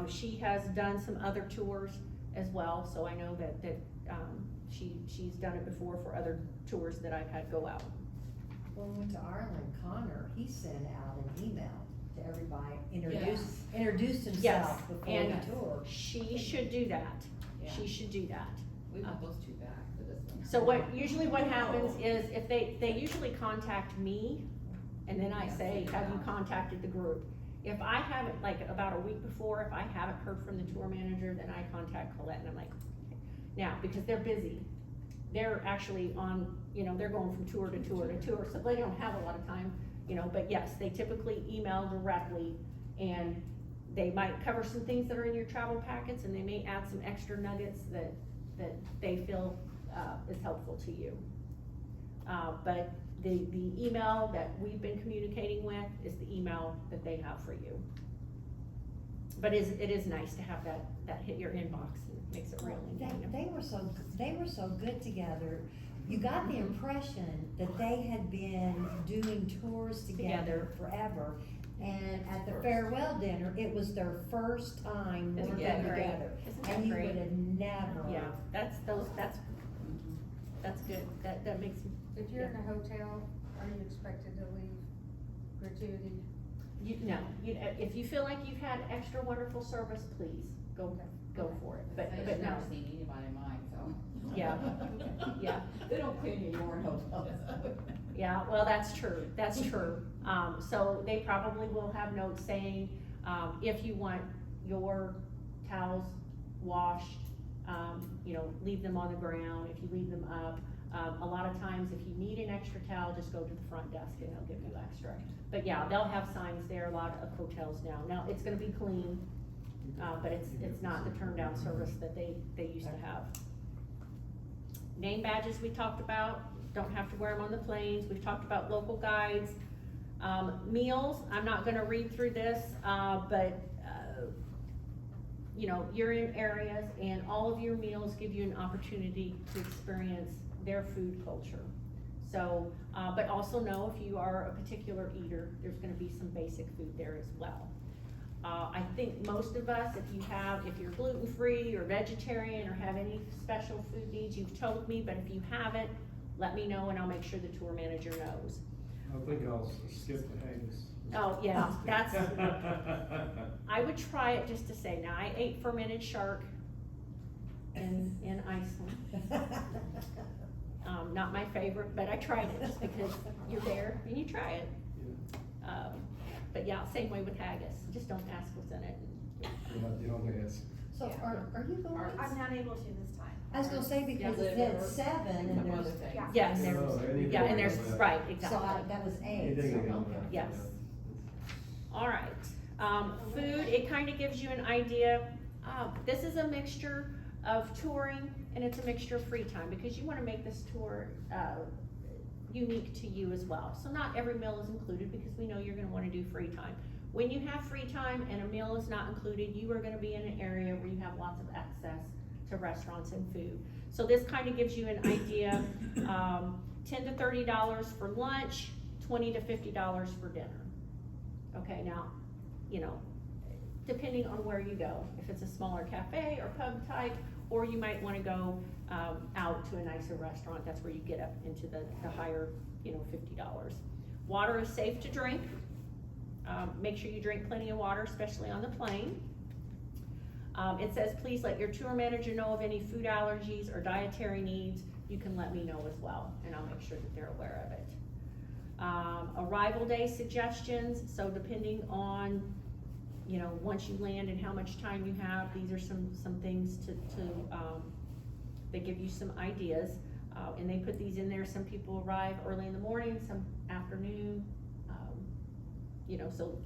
She has done some other tours as well, so I know that she's done it before for other tours that I've had go out. When we went to Ireland, Connor, he sent out an email to everybody, Yes. introduced himself Yes, before and the tour. she should do that. Yeah. She should do that. We want those two back for this one. So usually what happens is, if they usually contact me, and then I Yeah, say, figure it have you out. contacted the group? If I haven't, like about a week before, if I haven't heard from the tour manager, then I contact Colette and I'm like, okay. Now, because they're busy, they're actually on, they're going from tour to tour to tour, so they don't have a lot of time, but yes, they typically email directly, and they might cover some things that are in your travel packets, and they may add some extra nuggets that they feel is helpful to you. But the email that we've been communicating with is the email that they have for you. But it is nice to have that hit your inbox, and it makes it real. They were so good together. You got the impression that they had been doing tours together forever. And at the farewell dinner, it was their first time Isn't working that great? together. Isn't that And you great? would have never. Yeah, that's good, that makes, If you're in a hotel, are you expected to leave gratuity? if you feel like you've had extra wonderful service, please, go for it, but I've no. never seen anybody in mine, so. Yeah, yeah. They don't pay any more in hotels. Yeah, well, that's true, so they probably will have notes saying, if you want your towels washed, leave them on the ground, if you leave them up. A lot of times, if you need an extra towel, just go to the front desk and they'll give you extra. But yeah, they'll have signs there, a lot of hotels now. Now, it's gonna be clean, but it's not the turn down service that they used to have. Name badges we talked about, don't have to wear them on the planes. We've talked about local guides. Meals, I'm not gonna read through this, but you're in areas and all of your meals give you an opportunity to experience their food culture. So, but also know if you are a particular eater, there's gonna be some basic food there as well. I think most of us, if you're gluten-free or vegetarian or have any special food needs, you've told me, but if you haven't, let me know and I'll make sure the tour manager knows. I think I'll skip the haggis. Oh, yeah, I would try it just to say. Now, I ate fermented shark in Iceland. Not my favorite, but I tried it just because you're there and you try it. But yeah, same way with haggis, just don't ask what's in it. Yeah, you don't ask. So are you going? I'm not able to this time. I was gonna say because Yeah, it's at 7 and Some other there's. things. Yeah. Yes, Oh, anything yeah, and there's, like that. right, So exactly. that was 8. Anything so- like that, Yes. yeah. All right, food, it kind of gives you an idea. This is a mixture of touring and it's a mixture of free time because you wanna make this tour, unique to you as well. So not every meal is included because we know you're gonna wanna do free time. When you have free time and a meal is not included, you are gonna be in an area where you have lots of access to restaurants and food. So this kind of gives you an idea, $10 to $30 for lunch, $20 to $50 for dinner. Okay, now, depending on where you go, if it's a smaller cafe or pub type, or you might wanna go, out to a nicer restaurant, that's where you get up into the higher, $50. Water is safe to drink. Make sure you drink plenty of water, especially on the plane. It says, please let your tour manager know of any food allergies or dietary needs. You can let me know as well, and I'll make sure that they're aware of it. Arrival day suggestions, so depending on, once you land and how much time you have, these are some things that give you some ideas. And they put these in there, some people arrive early in the morning, some afternoon, so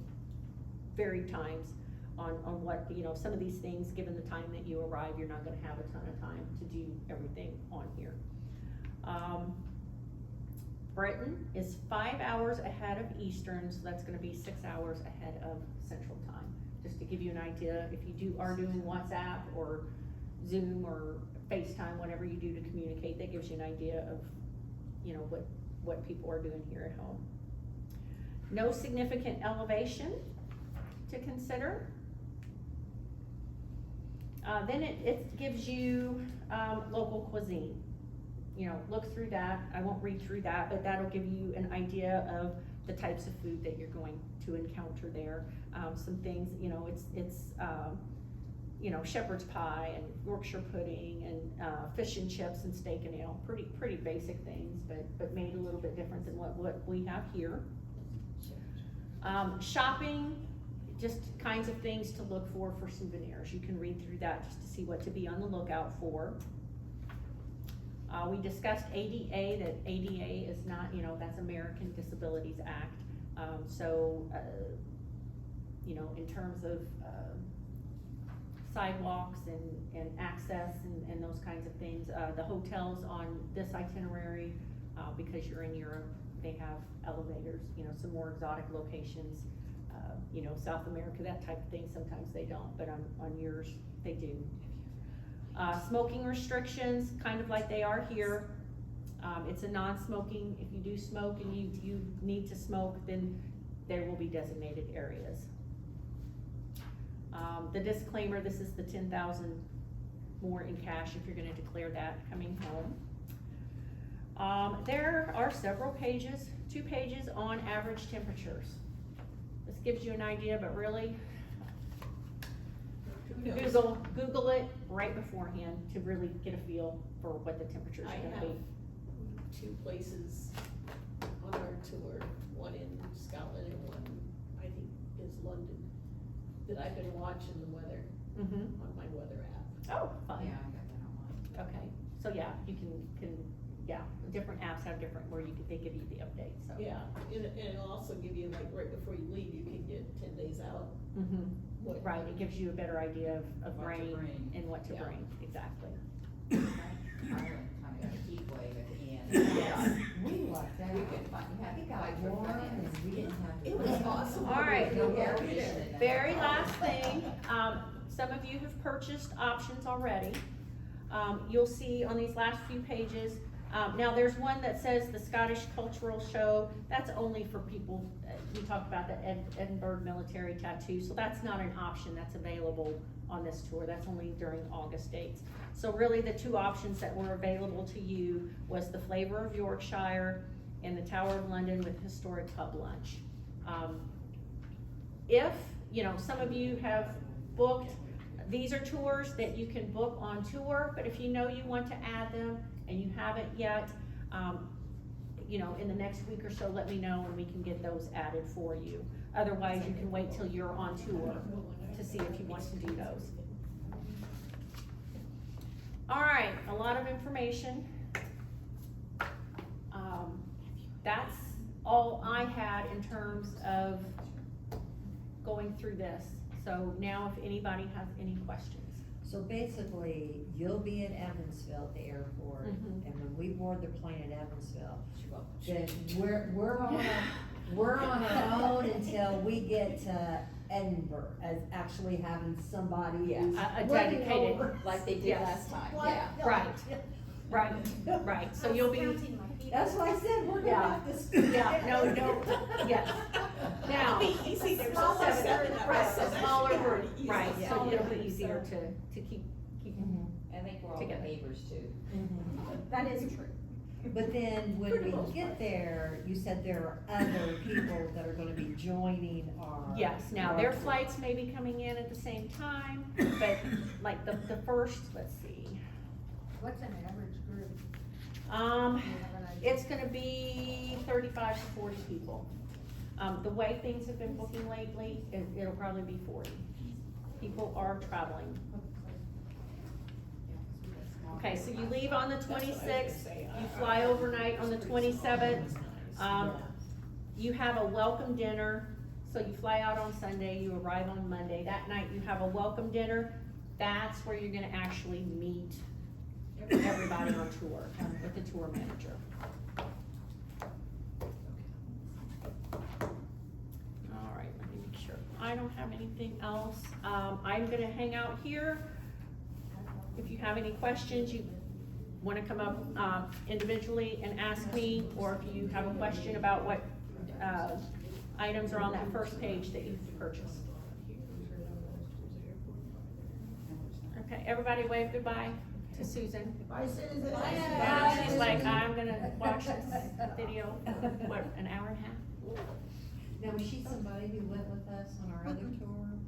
varied times on what, some of these things, given the time that you arrive, you're not gonna have a ton of time to do everything on here. Britain is 5 hours ahead of Eastern, so that's gonna be 6 hours ahead of Central Time. Just to give you an idea, if you are doing WhatsApp or Zoom or FaceTime, whatever you do to communicate, that gives you an idea of, what people are doing here at home. No significant elevation to consider. Then it gives you, local cuisine. Look through that, I won't read through that, but that'll give you an idea of the types of food that you're going to encounter there. Some things, it's shepherd's pie and Yorkshire pudding and, fish and chips and steak and ale, pretty basic things, but made a little bit different than what we have here. Shopping, just kinds of things to look for souvenirs. You can read through that just to see what to be on the lookout for. We discussed ADA, that ADA is not, that's American Disabilities Act. In terms of, sidewalks and access and those kinds of things, the hotels on this itinerary, because you're in Europe, they have elevators, some more exotic locations, South America, that type of thing, sometimes they don't, but on yours, they do. Smoking restrictions, kind of like they are here. It's a non-smoking, if you do smoke and you need to smoke, then there will be designated areas. The disclaimer, this is the 10,000 more in cash if you're gonna declare that coming home. There are several pages, 2 pages on average temperatures. This gives you an idea, but really, Who knows? Google it right beforehand to really get a feel for what the temperatures I are gonna have be. 2 places on our tour, one in Scotland and one, I think, is London, that I've been watching the weather Mm-hmm. on my weather app. Oh, fun. Yeah, I got that online. Okay, so yeah, you can, different apps have different, they give you the updates, so. Yeah, and it'll also give you, like, right before you leave, you can get 10 days out. Mm-hmm, What- right, it gives you a better idea of What to rain bring. and what to Yeah. bring, exactly. Ireland kinda got a heat wave at the end. Yes. We lucked out. We could find, you had It to got fight for warm finance. and we didn't have to. It was awesome. All right. No air conditioning. Very last thing, some of you have purchased options already. You'll see on these last few pages, now there's one that says the Scottish Cultural Show, that's only for people, we talked about the Edinburgh Military Tattoo, so that's not an option that's available on this tour, that's only during August dates. So really the 2 options that were available to you was the Flavor of Yorkshire and the Tower of London with Historic Pub Lunch. If, some of you have booked, these are tours that you can book on tour, but if you want to add them and you haven't yet, in the next week or so, let me know and we can get those added for you. Otherwise, you can wait till you're on tour to see if you want to do those. All right, a lot of information. That's all I had in terms of going through this. So now if anybody has any questions. So basically, you'll be in Evansville at the airport, Mhm. and when we board the plane at Evansville, You're welcome. then we're on our own until we get to Edinburgh, as actually having somebody Yeah. who's A looking dedicated- over. Like they did Yes. last time, Well, yeah. no, Right. Right, so you'll be, Counting my feet. That's why I said we're gonna Yeah. have to. Yeah, no, yes. Now, It'll be easy, there's Smaller only 7 of us, right, so a that smaller should be group, pretty easy. right, Yeah. so it'll be Yeah. easier to keep, Mhm, I think we're all Together. neighbors too. mhm. That is true. But then For when the we most get part. there, you said there are other people that are gonna be joining our. yes, now our their tour. flights may be coming in at the same time, but like the first, let's see. What's an average group? Um, Do you have an idea? it's gonna be 35 to 40 people. The way things have been booking lately, it'll probably be 40. People are traveling. Yeah, 'cause we got small Okay, so you leave on the 26th, you fly overnight on the 27th. You have a welcome dinner, so you fly out on Sunday, you arrive on Monday. That night you have a welcome dinner. That's where you're gonna actually meet everybody on tour with the tour manager. All right, let me make sure. I don't have anything else. I'm gonna hang out here. If you have any questions, you wanna come up, individually and ask me, or if you have a question about what, items are on that first page that you've purchased. Okay, everybody wave goodbye to Susan. Bye, Susan. Bye. She's like, I'm gonna watch this video, what, an hour and a half? Now, was she somebody who went with us on our other tour?